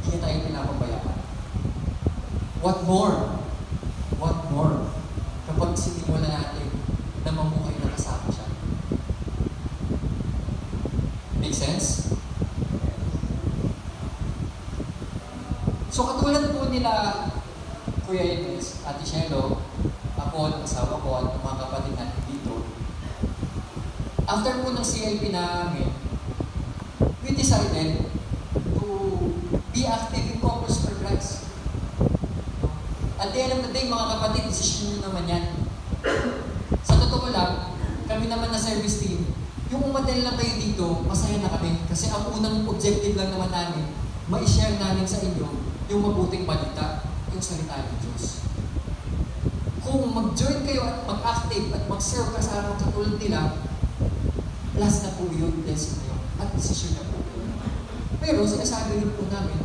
hindi tayo pinapabayaan. What more? What more? Kapag sinimula natin na mamuhay na kasama siya. Make sense? So katulad po nila Kuya Enes, Ate Shelo, ako at asawa ko at mga kapatid natin dito, after po ng CLP namin, we decided to be active in Corpus for Christ. At the end of the day, mga kapatid, decision nyo naman yan. Sa totoo lang, kami naman na service team, yung umatel lang kayo dito, masaya na kami. Kasi ang unang objective lang naman namin, ma-share namin sa inyo yung mabuting balita, yung salita ng Diyos. Kung mag-join kayo at mag-active at mag-serve kasama katulad nila, plus na po yun, blessing na yun, at decision na po yun. Pero sinasabi rin po namin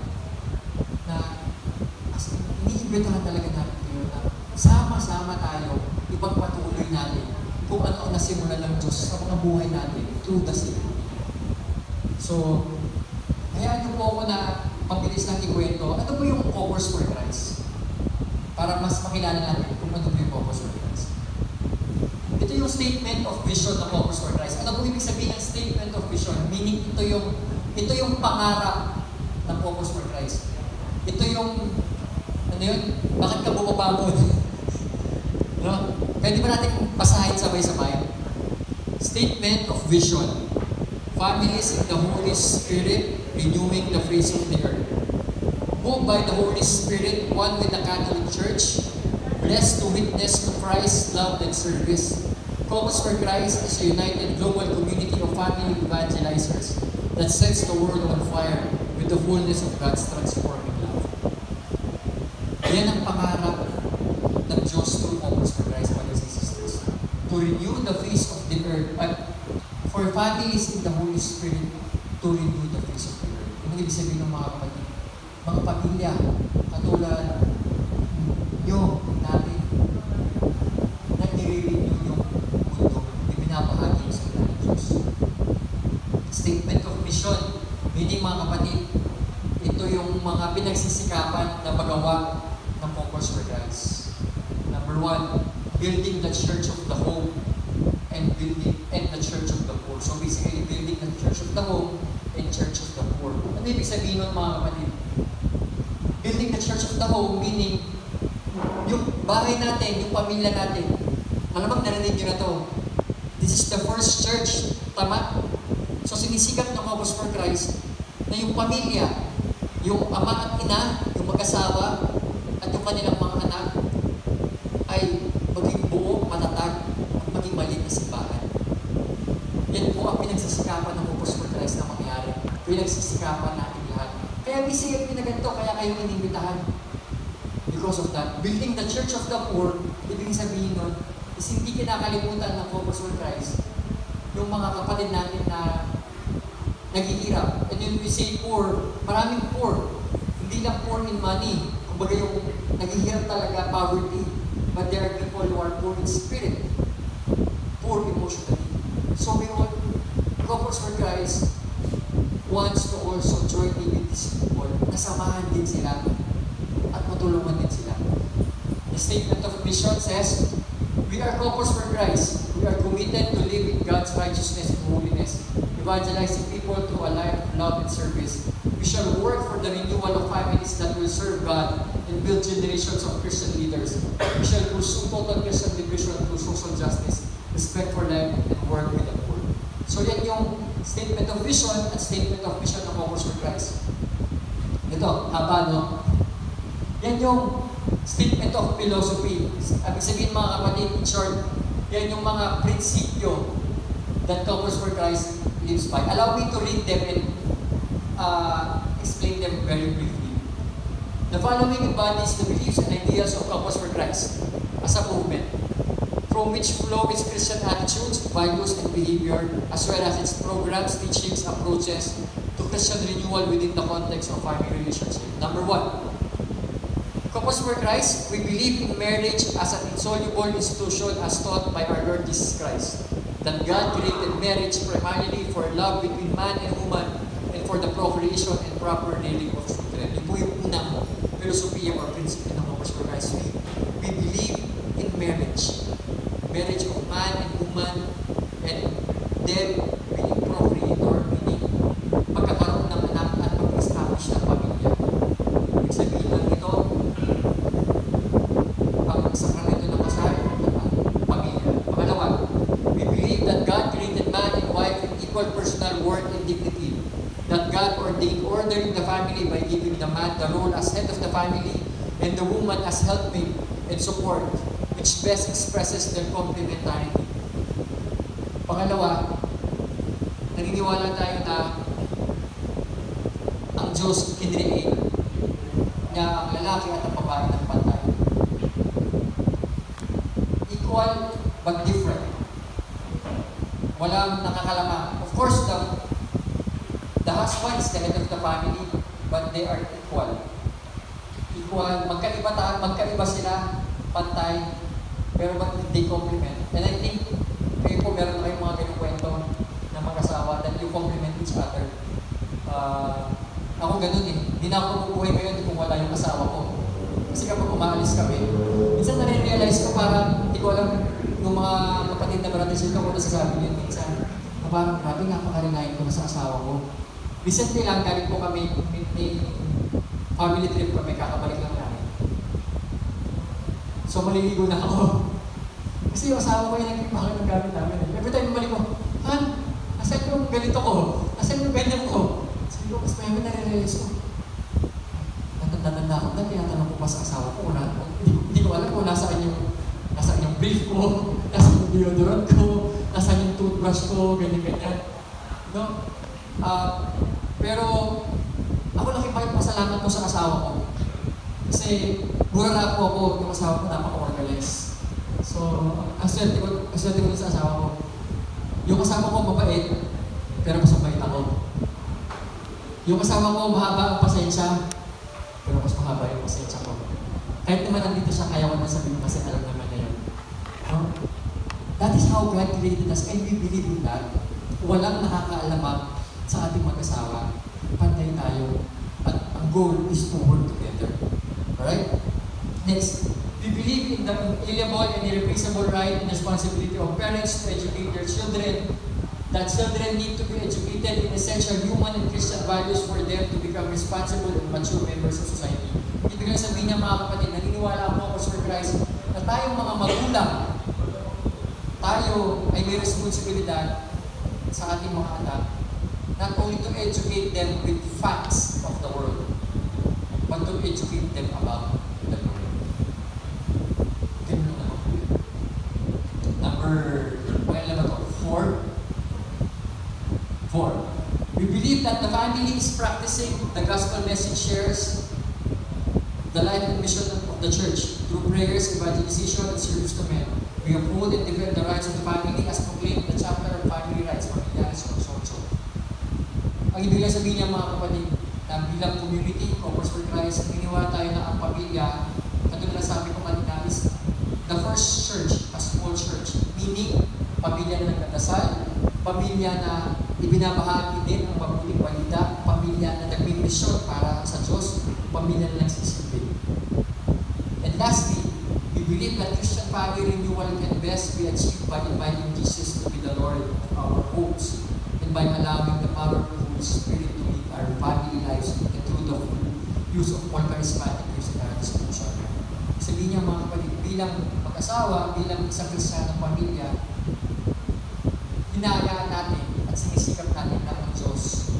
na iniimbitahan talaga natin kayo na sama-sama tayo, ipagpatuloy natin kung ano ang nasimula ng Diyos sa mga buhay natin through the CLP. So, hayaan niyo po ako na mabilis lang ikwento, ano po yung Corpus for Christ? Para mas makilala natin kung ano po yung Corpus for Christ. Ito yung statement of vision ng Corpus for Christ. Ano po ibig sabihin ng statement of vision? Meaning, ito yung pangarap ng Corpus for Christ. Ito yung, ano yun? Bakit ka bumabangod? No? Pwede ba natin basahin sabay-sabay? Statement of vision. Families in the Holy Spirit, renewing the face of the earth. Moved by the Holy Spirit, one with the Catholic Church, blessed to witness to Christ's love and service. Corpus for Christ is a united global community of family evangelizers that sets the world on fire with the fullness of God's transforming love. Yan ang pangarap ng Diyos through Corpus for Christ, brothers and sisters. To renew the face of the earth, at for families in the Holy Spirit to renew the face of the earth. Ano ibig sabihin ng mga kapatid? Mga pamilya, katulad nyo, natin, na nire-renew yung mundo, ibinabahagi yung salita ng Diyos. Statement of mission, meaning mga kapatid, ito yung mga pinagsisikapan na magawa ng Corpus for Christ. Number 1, building the church of the home and the church of the poor. So basically, building the church of the home and church of the poor. Ano ibig sabihin nun mga kapatid? Building the church of the home, meaning yung bahay natin, yung pamilya natin. Malamang narinig nyo na to. This is the first church. Tama? So sinisikat ng Corpus for Christ na yung pamilya, yung ama at ina, yung mag-asawa, at yung kanilang mga anak ay maging buo, matatag, at maging maliit na simbahan. Yan po ang pinagsisikapan ng Corpus for Christ na mangyari. Pinagsisikapan natin lahat. Kaya may CLP na ganito, kaya kayo inimbitahan. Because of that, building the church of the poor, ibig sabihin nun, is hindi kinakalimutan ng Corpus for Christ yung mga kapatid natin na naghihirap. And when we say poor, maraming poor. Hindi lang poor in money. Kumbaga yung naghihirap talaga, poverty. but there are people who are poor in spirit, poor emotionally. So we all, Couples for Christ wants to also join in with these people, nasamahan din sila at matulungan din sila. The statement of mission says, we are Couples for Christ. We are committed to live in God's righteousness and holiness, evangelizing people through a life of love and service. We shall work for the renewal of families that will serve God and build generations of Christian leaders. We shall pursue total Christian liberation through social justice, respect for life, and work with the poor. So yan yung statement of vision at statement of mission ng Couples for Christ. Ito, haba, no? Yan yung statement of philosophy. Ibig sabihin mga kapatid, in short, yan yung mga prinsipyo that Couples for Christ lives by. Allow me to read them and explain them very briefly. The following embodies the beliefs and ideas of Couples for Christ as a movement, from which flow its Christian attitudes, values, and behavior, as well as its programs, teachings, approaches to Christian renewal within the context of family relationship. Number 1, Couples for Christ, we believe in marriage as an insoluble institution as taught by our Lord Jesus Christ. That God created marriage primarily for love between man and woman and for the procreation and proper rearing of children. Ito yung unang philosophy or principle ng Couples for Christ. We believe in marriage. Marriage of man and woman, and then being procreator, meaning magkakaroon ng anak at mag-establish ng pamilya. Ibig sabihin lang ito, ang sakramento ng kasal at ang pamilya. Pangalawa, we believe that God created man and wife in equal personal worth and dignity. That God ordained order in the family by giving the man the role as head of the family and the woman as helpmate and support, which best expresses their complementarity. Pangalawa, naniniwala tayo na ang Diyos kinreate niya ang lalaki at ang babae ng pantay. Equal but different. Walang nakakalamang. Of course, the husband is the head of the family, but they are equal. Equal, magkaiba sila, pantay, pero ba't they complement? And I think, kayo po meron kayong mga ganyung kwento ng mag-asawa that you complement each other. Ako ganun eh. Hindi na ako mabubuhay ngayon kung wala yung asawa ko. Kasi kapag umaalis kami, minsan nare-realize ko parang, hindi ko alam, yung mga kapatid na brothers ko nasasabi niya minsan, na parang grabe napakaringayin ko na sa asawa ko. Recently lang, galing po kami, may family trip kami, kakabalik lang namin. So maliligo na ako. Kasi yung asawa ko yung nagpipakal ng gamit namin. Every time bumalik ko, Han, asan yung ganito ko? Asan yung ganyan ko? Sabi ko, mas may nare-realize ko. Natanda ako na, tinatanong ko pa sa asawa ko. Hindi ko alam kung nasaan yung brief ko, nasaan yung deodorant ko, nasaan yung toothbrush ko, ganyan-ganyan. No? Pero ako nakipagpasalamat ko sa asawa ko. Kasi burara po ako, yung asawa ko napaka-organized. So, ang swerte ko sa asawa ko. Yung asawa ko mabait, pero mas mabait ako. Yung asawa ko mahaba ang pasensya, pero mas mahaba yung pasensya ko. Kahit naman nandito siya, kaya ko na sabihin kasi alam naman na yun. No? That is how God created us, and we believe in that. Walang nakakaalamang sa ating mag-asawa. Pantay tayo. At ang goal is to work together. Alright? Next, we believe in the inalienable and irreplaceable right and responsibility of parents to educate their children. That children need to be educated in essential human and Christian values for them to become responsible and mature members of society. Ibig sabihin niya mga kapatid, naniniwala ako Couples for Christ na tayong mga magulang, tayo ay may responsibilidad sa ating mga anak, not only to educate them with facts of the world, but to educate them about the Lord. Number 4. We believe that the family is practicing the gospel message, shares the life and mission of the church through prayers, evangelization, and service to men. We uphold and defend the rights of the family as proclaimed in the chapter of family rights, Familiares Consortium. Ang ibig sabihin niya mga kapatid, na bilang community, Couples for Christ, naniniwala tayo na ang pamilya, katulad na sabi ko kanina, is the pamilya na nagdadasal, pamilya na ibinabahagi din ang mabuting balita, pamilya na nagmimisyon para sa Diyos, pamilya na nagsisilbi. And lastly, we believe that Christian family renewal can best be achieved by inviting Jesus to be the Lord of our homes and by allowing the power of the Holy Spirit to lead our family lives and through the full use of all charismatic gifts at our disposal. Sabihin niya mga kapatid, bilang mag-asawa, bilang isang Kristiyanong pamilya, hinahayaan natin at sinisikap natin na ang Diyos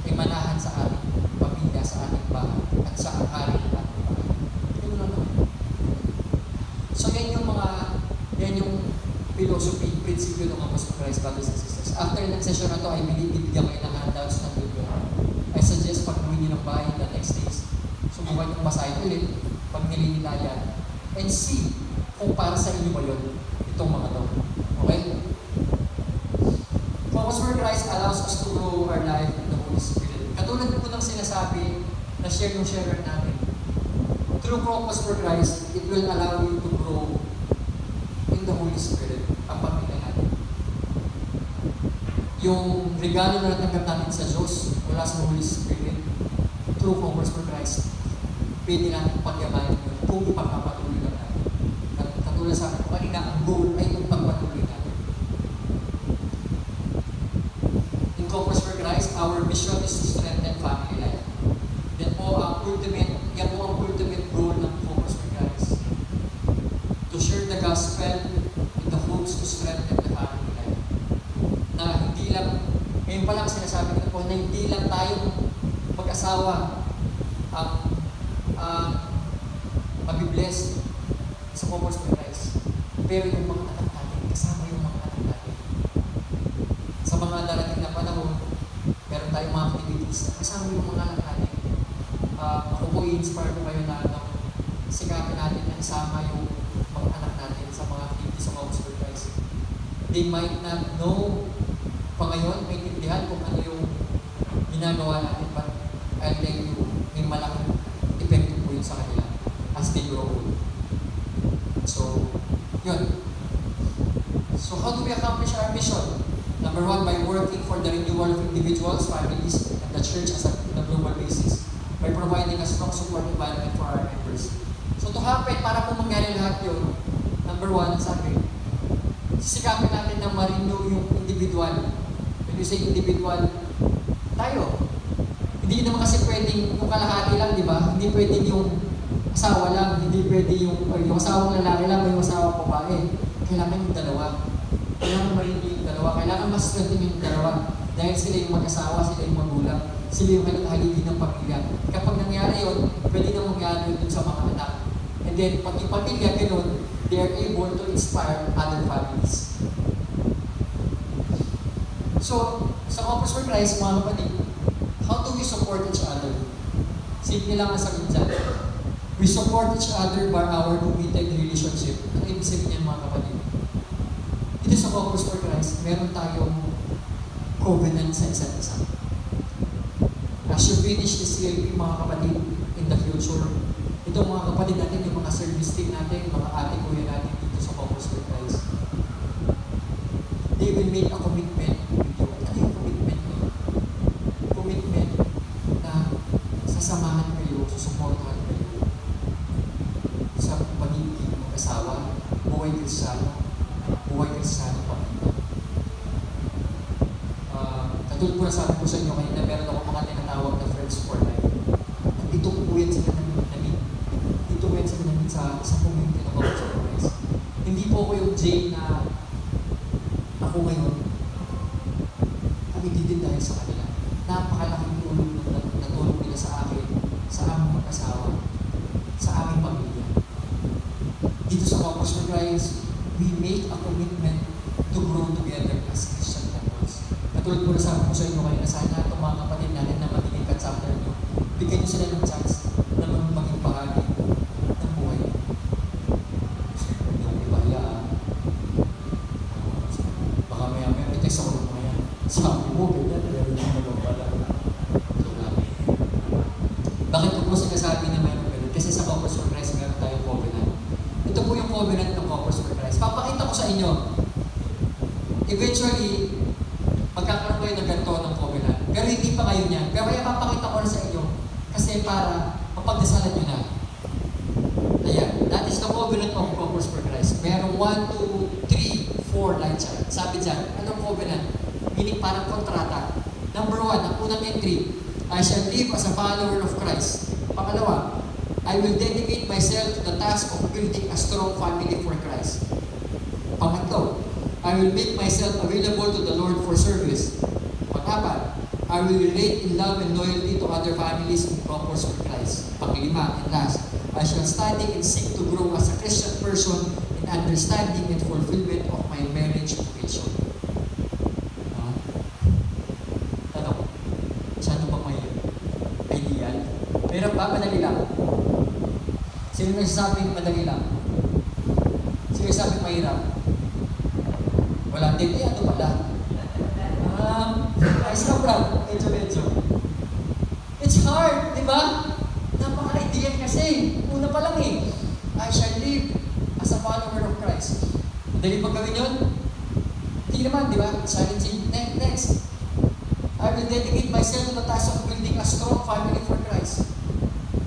ay manahan sa ating pamilya, sa ating bahay, at sa hari ng ating bahay. Yun lang naman. So yan yung philosophy, prinsipyo ng Apostle Christ, brothers and sisters. After ng session na to, I believe bibigyan kayo ng handouts ng video. I suggest pag-uwi niyo ng bahay the next days, subukan yung basahin ulit, pag nilinilayan, and see kung para sa inyo ba yun, itong mga to. Okay? Focus for Christ allows us to grow our life in the Holy Spirit. Katulad po ng sinasabi na share yung sharer natin. Through Focus for Christ, it will allow you to grow in the Holy Spirit, ang pamilya natin. Yung regalo na natanggap natin sa Diyos, mula sa Holy Spirit, through Focus for Christ, pwede natin pagyamanin yun kung ipagpapatuloy lang natin. Katulad sa akin ko kanina, ang goal ay yung pagpatuloy natin. In Focus for Christ, our mission is to strengthen family life. Yan po ang ultimate goal ng Focus for Christ. To share the gospel in the hopes to strengthen the family life. Na hindi lang, ngayon pa lang sinasabi ko po, na hindi lang tayong mag-asawa ang mabibless sa Focus for Christ. Pero yung mga anak natin, kasama yung mga anak natin. Sa mga darating na panahon, meron tayong mga activities na kasama yung mga anak natin. Ako po i-inspire ko kayo na sikapin natin na isama yung mga anak natin sa mga activities sa Focus for Christ. They might not know pa ngayon, may intindihan kung ano yung ginagawa natin, but I'll tell you, may malaking epekto po yun sa kanila as they grow old. So, yun. So, how do we accomplish our mission? Number one, by working for the renewal of individuals, families, and the church as a global basis. By providing a strong support environment for our members. So, to happen, para po mangyari lahat yun, number one, sabi, sisikapin natin na ma-renew yung individual. When you say individual, tayo. Hindi naman kasi pwedeng yung kalahati lang, di ba? Hindi pwedeng yung asawa lang, hindi pwedeng yung asawang lalaki lang, yung asawang babae. Kailangan yung dalawa. Kailangan ma-renew yung dalawa. Kailangan mas strengthen yung dalawa. Dahil sila yung mag-asawa, sila yung magulang, sila yung haligi ng pamilya. Kapag nangyari yun, pwede na mangyari yun sa mga anak. And then, pag yung pamilya ganun, they are able to inspire other families. So, sa Focus for Christ, mga kapatid, how do we support each other? Simple lang ang sagot dyan. We support each other by our committed relationship. Ano ibig sabihin niyan, mga kapatid? Dito sa Focus for Christ, meron tayong covenant sa isa't isa. As you finish this CLP, mga kapatid, in the future, itong mga kapatid natin, yung mga service team natin, mga ate kuya natin dito sa Focus for Christ, they will make a commitment with you. Ano yung commitment nyo? Commitment na sasamahan kayo, susuportahan kayo sa pagiging mag-asawa, buhay Kristiyano pamilya. Katulad po na sabi ko sa inyo kanina, meron ako mga tinatawag na friends for life. Dito po yan sila namin. Dito po yan sila namin sa community ng Focus for Christ. Hindi po ako yung Jay na ako ngayon. Hindi din dahil sa kanila. Napakalaking tulong na natulong nila sa akin, sa aming mag-asawa, sa aming pamilya. Dito sa Focus for Christ, we make a commitment to grow together as Christian couples. Katulad po na sabi ko sa inyo kayo na sana itong mga kapatid natin na magiging katsapter nyo, bigyan nyo sila ng chance na maging bahagi ng buhay nyo. Hindi ko ibahayaan. Baka may text ako ng mga yan. Sabi mo, ganyan, pero hindi mo pala. Bakit ko po sinasabi na may covenant? Kasi sa Focus for Christ, meron tayong covenant. Ito po yung covenant ng Focus for Christ. Papakita ko sa inyo. eventually, magkakaroon kayo ng ganito ng covenant. Pero hindi pa kayo niyan. Pero kaya papakita ko na sa inyo. Kasi para mapagdasalan nyo na. Ayan. That is the covenant of Conquerors for Christ. Merong 1, 2, 3, 4 like siya. Sabi dyan, anong covenant? Meaning parang kontrata. Number 1, ang unang entry, I shall live as a follower of Christ. Pangalawa, I will dedicate myself to the task of building a strong family for Christ. Pangatlo, I will make myself available to the Lord for service. Pang-apat, I will relate in love and loyalty to other families in purpose for Christ. Pang-lima, and last, I shall study and seek to grow as a Christian person in understanding and fulfillment of my marriage vocation. Tanong, saan ba may ideal? Pero ba, madali lang? Sino nagsasabing madali lang? Sino nagsasabing mahirap? Wala, hindi, ano pala? Ayos lang, Brad. Medyo. It's hard, di ba? Napaka-ideal kasi. Una pa lang eh. I shall live as a follower of Christ. Madali pag gawin yun? Hindi naman, di ba? Challenging. Next. I will dedicate myself to the task of building a strong family for Christ.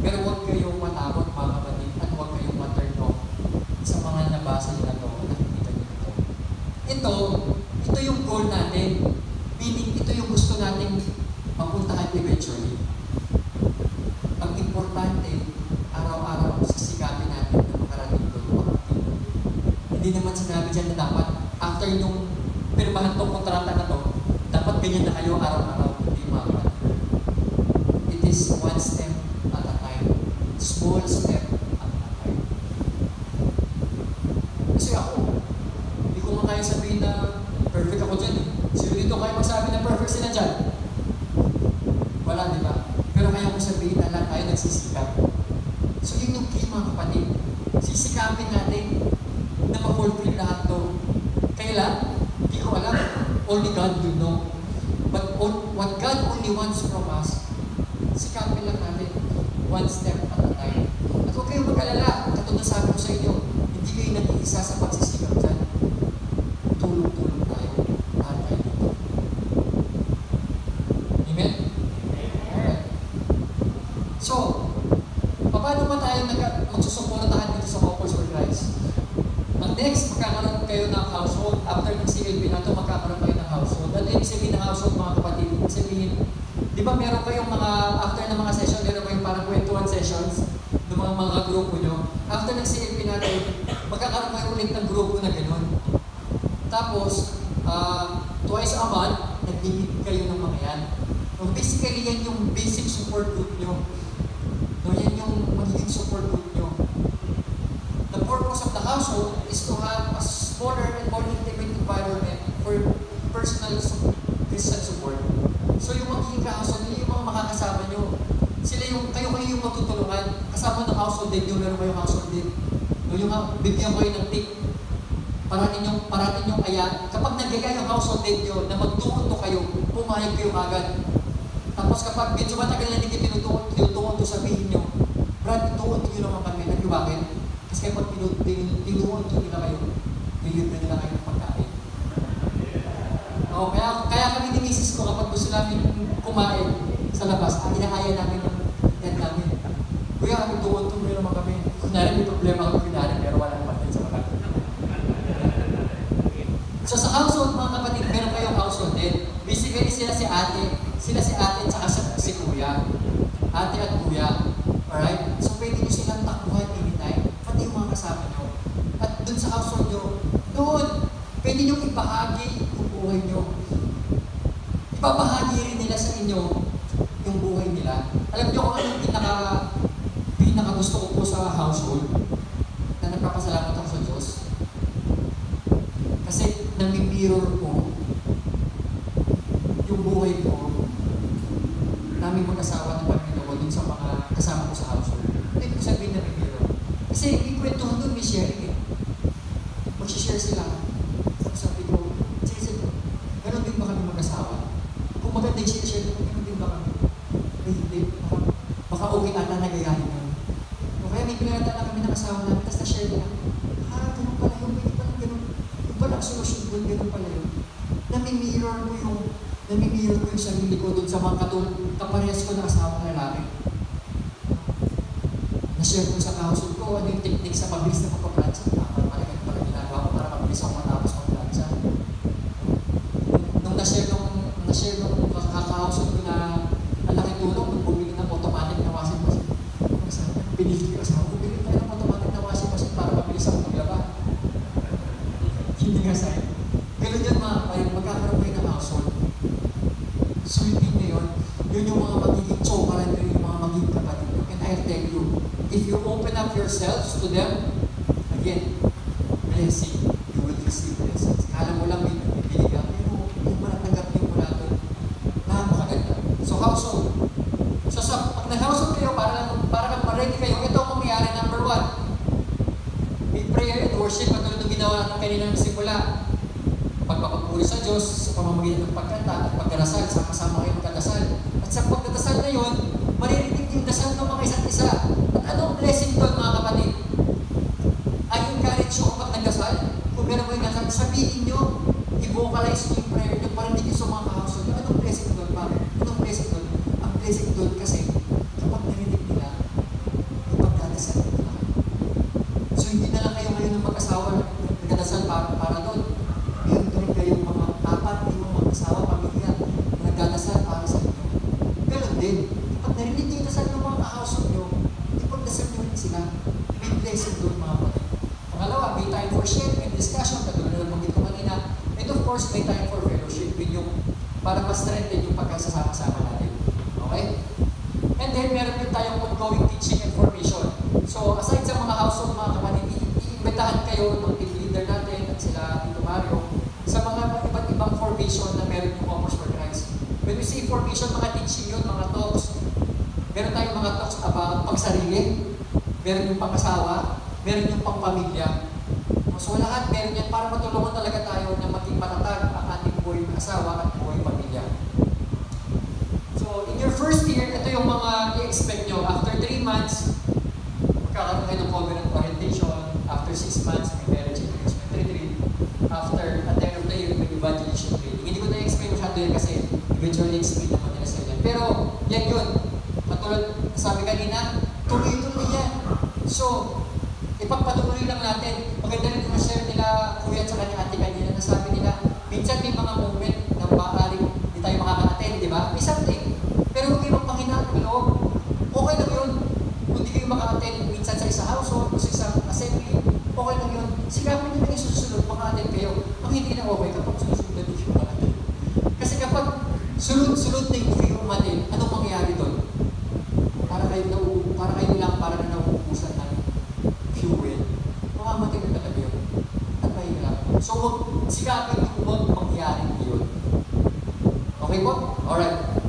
Pero huwag kayong matakot, mga kapatid, at huwag kayong ma-turn off sa mga nabasa nyo na ito, nakikita nyo na ito. Ito yung goal natin. Meaning, ito yung gusto nating mapuntahan eventually. Ang importante, araw-araw, sisikapin natin na makarating doon. Hindi naman sinabi dyan na dapat, after nung pirmahan tong kontrata na to, dapat ganyan na kayo araw-araw. Hindi mga kapatid. It is one step at a time. Small step at a time. Kasi ako, hindi ko man kaya sabihin na perfect ako dyan eh. Sino dito kaya magsabi na perfect sila dyan? Wala, di ba? Pero kaya ko sabihin na lahat tayo nagsisikap. So yun yung key, mga kapatid. Sisikapin natin na ma-fulfill lahat to. Kailan? Hindi ko alam. Only God will know. But what God only wants from us, sikapin lang natin. One step at a time. At huwag kayong mag-alala. Katulad sabi ko sa inyo, hindi kayo nag-iisa sa pagsisikap dyan. Tulong-tulong tayo. Lahat tayo dito. Amen? Alright. So, paano ba tayo magsusuportahan dito sa Conquerors for Christ? Ang next, magkakaroon kayo ng household. After ng CLB na ito, magkakaroon kayo ng household. Ano yung sabihin ng household, mga kapatid? Ibig sabihin, di ba meron kayong mga, after ng mga session, meron kayong parang kwentuhan sessions ng mga grupo nyo. After ng CLB natin, magkakaroon kayo ulit ng grupo na gano'n. Tapos, twice a month, nag-meet kayo ng mga yan. So, basically, yan yung basic support group nyo. No, yan yung magiging support group nyo. The purpose of the household is to have a smaller and more intimate environment for personal Christian support. So yung magiging household, yung mga makakasama nyo, sila yung, kayo yung matutulungan. Kasama ng household din, yung meron kayong household din. No, yung bigyan kayo ng tip. Parating yung aya. Kapag nagaya yung household din nyo, na magtuunto kayo, pumayag kayo agad. Tapos kapag medyo matagal na hindi kayo tinutuunto, sabihin nyo, Brad, ituunto nyo naman kami. Ano bakit? Kasi kapag tinuunto nila kayo, nilibre nila kayo ng pagkain. Kaya kami ni misis ko kapag gusto namin kumain sa labas, inaaya namin yung yan namin. Kuya, kami tuunto nyo naman kami. Kunwari may problema kami kunwari, pero walang patin sa mga. So sa household, mga kapatid, meron kayong household din. Basically, sila si ate at saka si kuya. Ate at kuya. Alright? So pwede nyo silang takbuhan anytime. Pati yung mga kasama nyo. At dun sa household nyo, doon, pwede nyo ibahagi yung buhay nyo. Ibabahagi rin nila sa inyo yung buhay nila. Alam nyo kung ano yung pinaka gusto ko po sa household na nagpapasalamat ako sa Diyos. Kasi nami-mirror ko yung buhay ko namin mag-asawa ng pamilya ko dun sa mga kasama ko sa household. Hindi ko sabihin nami-mirror. Kasi ikwentuhan doon, may sharing eh. Mag-share sila. Sabi ko, gano'n din ba kami mag-asawa? Kung maganda yung share ko, gano'n din ba kami? Hindi. Baka okay ata nagayahin yun. O kaya may pinaganda na kami ng asawa namin, tapos na-share nila. Ganun pala yun, pwede pala ganun. Yung pala ang solusyon doon, ganun pala yun. Nami-mirror ko yung sarili ko dun sa mga kaparehas ko na asawang lalaki. Na-share ko sa kahusog ko, ano yung technique sa pabilis na pagpaplansya. Malagang pala ginagawa ko para mabilis ako matapos magplansya. Nung na-share nung kakahusog ko na ang laki tulong, nung bumili ng automatic na washing machine. Pinili ko asawa ko, bumili tayo ng automatic na washing machine para mabilis ako maglaba. Hindi nga sa'yo. Ganun yan mga kapayang, magkakaroon kayo ng household. Sweetie nyo yun. Yun yung mga magiging chokaran nyo, yung mga magiging kapatid nyo. And I tell you, if you open up yourselves to them, again, blessing, you will receive blessings. Kala mo lang may bibili ka, pero yung manatanggap nyo mula doon, napakaganda. So household. So pag nag-household kayo, para lang ma-ready kayo, ito ang mangyayari, number 1. May prayer and worship, katulad ng ginawa natin kanina ng simula. Pagpapagpuri sa Diyos, sa pamamagitan ng pagkanta at pagdarasal, sama-sama kayo magdadasal. At sa pagdadasal na yun, maririnig yung dasal ng mga isa't isa. At anong blessing doon mga kapatid? I encourage you kapag nagdasal, kung meron kayo dasal, sabihin nyo, i-vocalize nyo yung prayer nyo, parinig nyo sa mga kahousehold nyo. Anong blessing doon? Bakit? Anong blessing doon? Ang blessing doon kasi, kapag narinig nila, ipagdadasal nila. So hindi na lang kayo ngayon ng mag-asawa nagdadasal para doon. Meron na rin kayong mga 4-5 mag-asawa, pamilya, na nagdadasal para sa inyo. Ganon din. Kapag narinig nyo yung dasal ng mga kahousehold nyo, ipagdasal nyo rin sila. May blessing doon mga kapatid. Pangalawa, may time for sharing and discussion, katulad na nabanggit ko kanina. And of course, may time for fellowship with yung para ma-strengthen yung pagkasasama-sama natin. Okay? And then, meron din tayong ongoing teaching and formation. So, aside sa mga household, mga kapatid, iimbitahan kayo ng team leader natin at sila Tito Mario sa mga iba't ibang formation na meron yung Commerce for Christ. When we say formation, mga teaching yun, mga talks. Meron tayong mga talks about pagsarili, meron yung pang-asawa, meron yung pang-pamilya. So lahat meron yan para matulungan talaga tayo na maging matatag ang ating buhay ng asawa at buhay pamilya. So in your first year, ito yung mga i-expect nyo. After 3 months, magkakaroon kayo ng covenant orientation. After 6 months, may marriage engagement retreat. After at the end of the year, may evangelization training. Hindi ko na-explain masyado yan kasi eventually explain naman nila sa yan. Pero yan yun. Katulad sabi kanina, tuloy-tuloy yan. So, ipagpatuloy lang natin. Maganda rin kung share nila kuya at sa kanya ate kanina na sabi nila, minsan may mga moment na maaaring hindi tayo makaka-attend, di ba? May something. Pero huwag kayo magpanghinaan ng loob. Okay lang yun. Kung hindi kayo maka-attend minsan sa isang household o sa isang assembly, okay lang yun. Sigapin nyo lang yung susunod, maka-attend kayo. Ang hindi na okay kapag susunod na hindi kayo maka-attend. Kasi kapag sunod-sunod na hindi kayo umattend, anong mangyayari doon? Para na nauubusan ng fuel. Mamamatay na talaga yun. At mahirap. So, sigapin nyo huwag mangyayari yun. Okay po? Alright.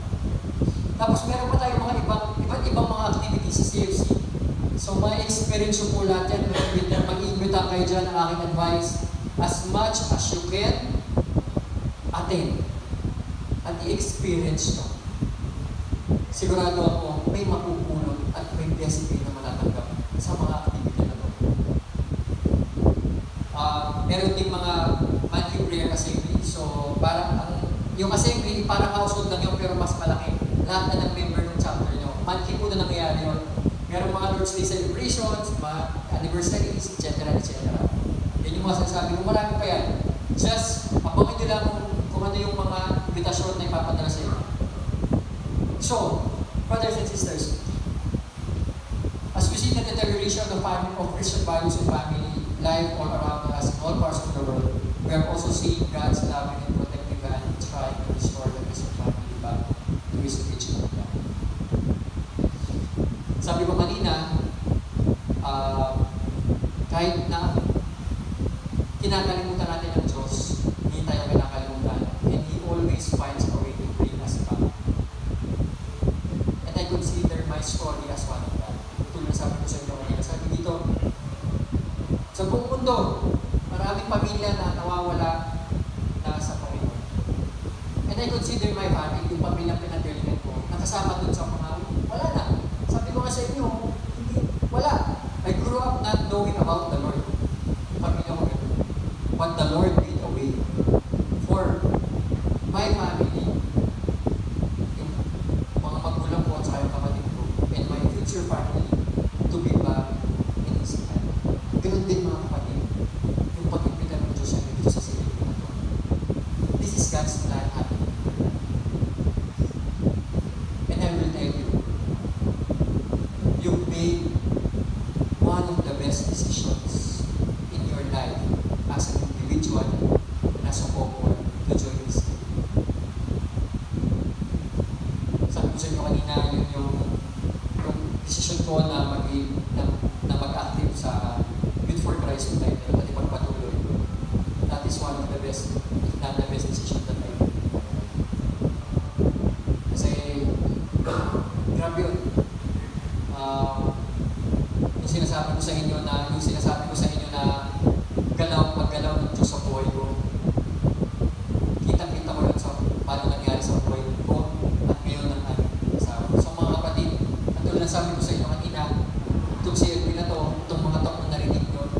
Tapos meron pa tayo mga iba't ibang mga activities sa CFC. So, may experience po lahat yan. Mag-iimbita kayo dyan ang aking advice. As much as you can, attend. At i-experience nyo. Sigurado ako, may mapupulot at may blessing kayo na matatanggap sa mga activity na to. Meron din mga monthly prayer assembly. So, parang yung assembly, parang household lang yun, pero mas malaki. Lahat na ng member ng chapter nyo. Monthly po na nangyayari yun. Meron mga Lord's Day celebrations, mga anniversaries, etc. Yan yung mga sinasabi ko. Marami pa yan. Just, abangan nyo lang kung ano yung mga invitation na ipapadala sa inyo. So, brothers and sisters, as we see the deterioration of Christian values and family life all around us in all parts of the world, we are also seeing God's loving and protective hand trying to restore the Christian family back to His original plan. Sabi ko kanina, kahit na kinakalimutan natin ang Diyos, hindi tayo kinakalimutan, and He always finds a way to bring us back. And I consider my story as one of that. Tulad na sabi ko sa inyo kanina, sabi dito, sa buong mundo, maraming pamilya na nawawala na sa Panginoon. And I consider my family, yung pamilyang pinagalingan ko, nakasama dun sa mga, wala na. Sabi ko nga sa inyo, hindi, wala. I grew up not knowing about the Lord. Pamilya ko ganun. But the Lord made a way for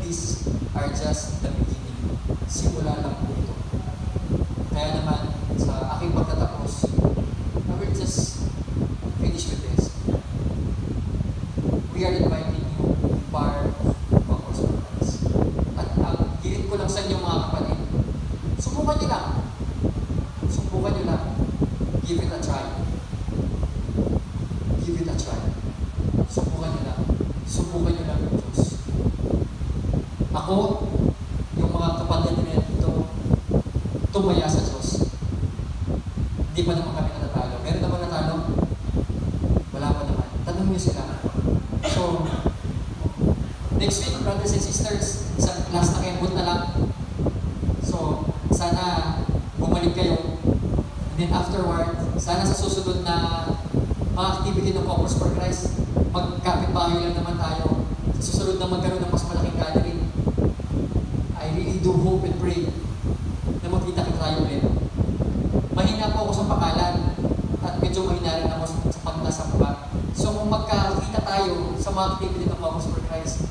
these are just the beginning. Simula lang po ito. Kaya naman, sa aking pagtatapos, I will just finish with this. We are inviting you to be part of Focus for Christ. At ang hirit ko lang sa inyo mga kapatid, subukan nyo lang. Subukan nyo lang. Give it a try. Give it a try. Subukan nyo lang. Subukan nyo lang yung Diyos. Ako, yung mga kapatid nila dito, tumaya sa Diyos. Hindi pa naman kami natatalo. Meron naman natalo? Wala pa naman. Tanong niyo sila. So, next week, brothers and sisters, isang class na kembot na lang. So, sana bumalik kayo. And then afterward, sana sa susunod na mga activity ng Focus for Christ, magkapit-bahay lang naman tayo. Sa susunod na magkaroon ng mas malaking gathering, I really do hope and pray na magkita-kita tayo ulit. Mahina po ako sa pakalan at medyo mahina rin ako sa pagnasa mukha. So kung magkakita tayo sa mga activity ng Focus for Christ,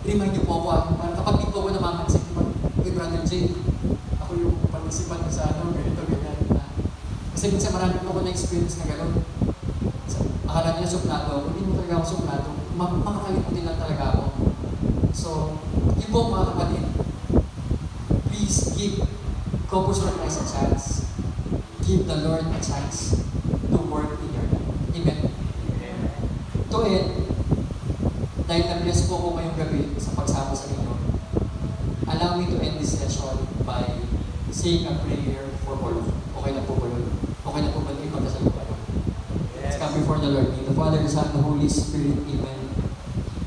remind niyo po ako. Para kapag di po ako namamansin, kay Brother Jay, ako yung pag-isipan ko sa ganito, ganyan. Kasi minsan marami po ako na-experience na gano'n. Akala nila suplado ako, hindi mo talaga ako suplado. Makakalimutin lang talaga ako. So, yun po mga kapatid, please give Focus for Christ a chance. Give the Lord a chance to work in your life. Amen. To end, dahil na-bless po ko ngayong gabi sa pagsama sa inyo, allow me to end this session by saying a prayer for all of you. Okay na po ba yun? Okay na po ba yun? Magkasal ko ano? Let's come before the Lord. In the Father, the Son, the Holy Spirit. Amen.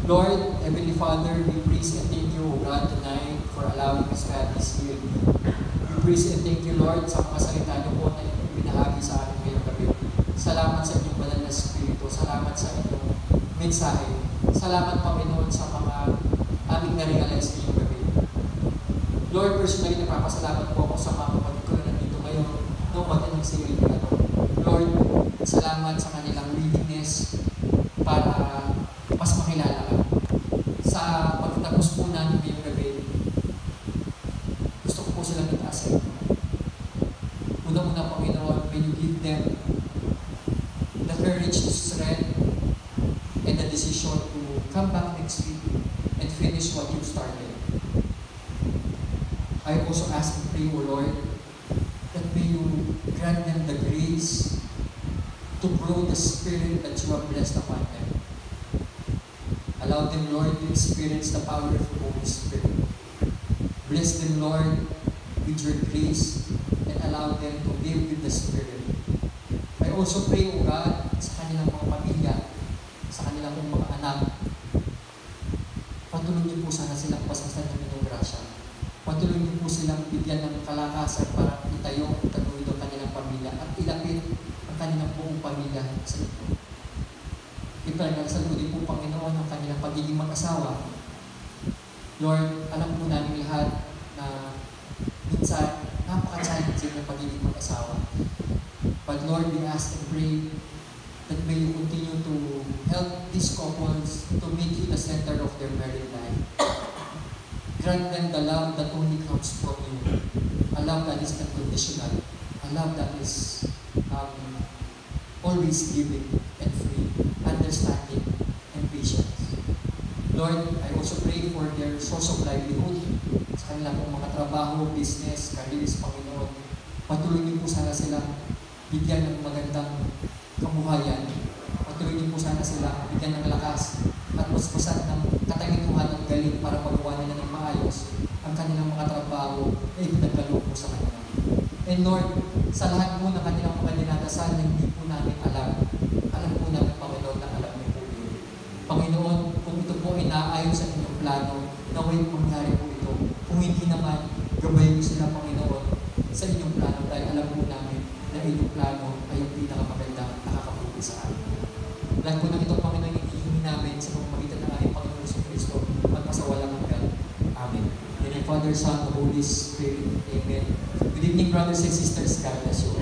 Lord, Heavenly Father, we praise and thank you, O God, tonight for allowing us to have this here. We praise and thank you, Lord, sa mga salita niyo po na binahagi sa amin ngayong gabi. Salamat sa inyong banal na Espiritu. Salamat sa inyong mensahe. Salamat, Panginoon, sa mga aming na-realize ngayong gabi. Lord, personally, napapasalamat po ako sa mga kapatid ko na nandito ngayon na umatin ng siril na ito. Lord, salamat sa kanilang willingness para mas makilala ka. Sa pagtatapos po namin ngayong gabi, gusto ko po silang itaas sa inyo. Una-una, Panginoon, may you give them the courage to strength and the decision to come back next week and finish what you started. I also ask and pray, O Lord, that may you grant them the grace to grow the Spirit that you have blessed upon them. Allow them, Lord, to experience the power of the Holy Spirit. Bless them, Lord, with your grace and allow them to live with the Spirit. I also pray, O God, sa kanilang mga pamilya, sa kanilang mga anak, patuloy niyo po sana silang pasasan ng inyong grasya. Patuloy niyo po silang bigyan ng kalakasan para itayo at itaguloy ang kanilang pamilya at ilapit ang kanilang buong pamilya sa inyo. Ipagsaluhin po, Panginoon, ang kanilang pagiging mag-asawa. Lord, alam po namin lahat na minsan napaka-challenging ng pagiging mag-asawa. But Lord, we ask and pray that may you continue to help these couples to make you the center of their married life. Grant them the love that only comes from you. A love that is unconditional. A love that is always giving and free, understanding and patience. Lord, I also pray for their source of livelihood, sa kanilang mga trabaho, business, careers, Panginoon. Patuloy niyo po sana silang bigyan ng magandang kabuhayan. Patuloy niyo po sana silang bigyan ng lakas at puspusan ng katanginuhan ng galing para magawa nila ng maayos ang kanilang mga trabaho na ipinagkaloob po sa kanila. And Lord, sa lahat po ng kanilang mga dinadasal na hindi po namin alam po namin, Panginoon, na alam niyo po yun. Panginoon, kung ito po ay naayon sa inyong plano, naway mangyari po ito. Kung hindi naman, gabayin niyo sila, Panginoon, sa inyong plano dahil alam po namin na inyong plano ay yung pinakamagandang nakakabuti sa amin. Lahat po ng itong Panginoon, hinihingi namin sa pamamagitan ng ating Panginoon Hesus Kristo magpasawalang hanggan. Amen. In the Father, Son, the Holy Spirit. Amen. Good evening, brothers and sisters. God bless you.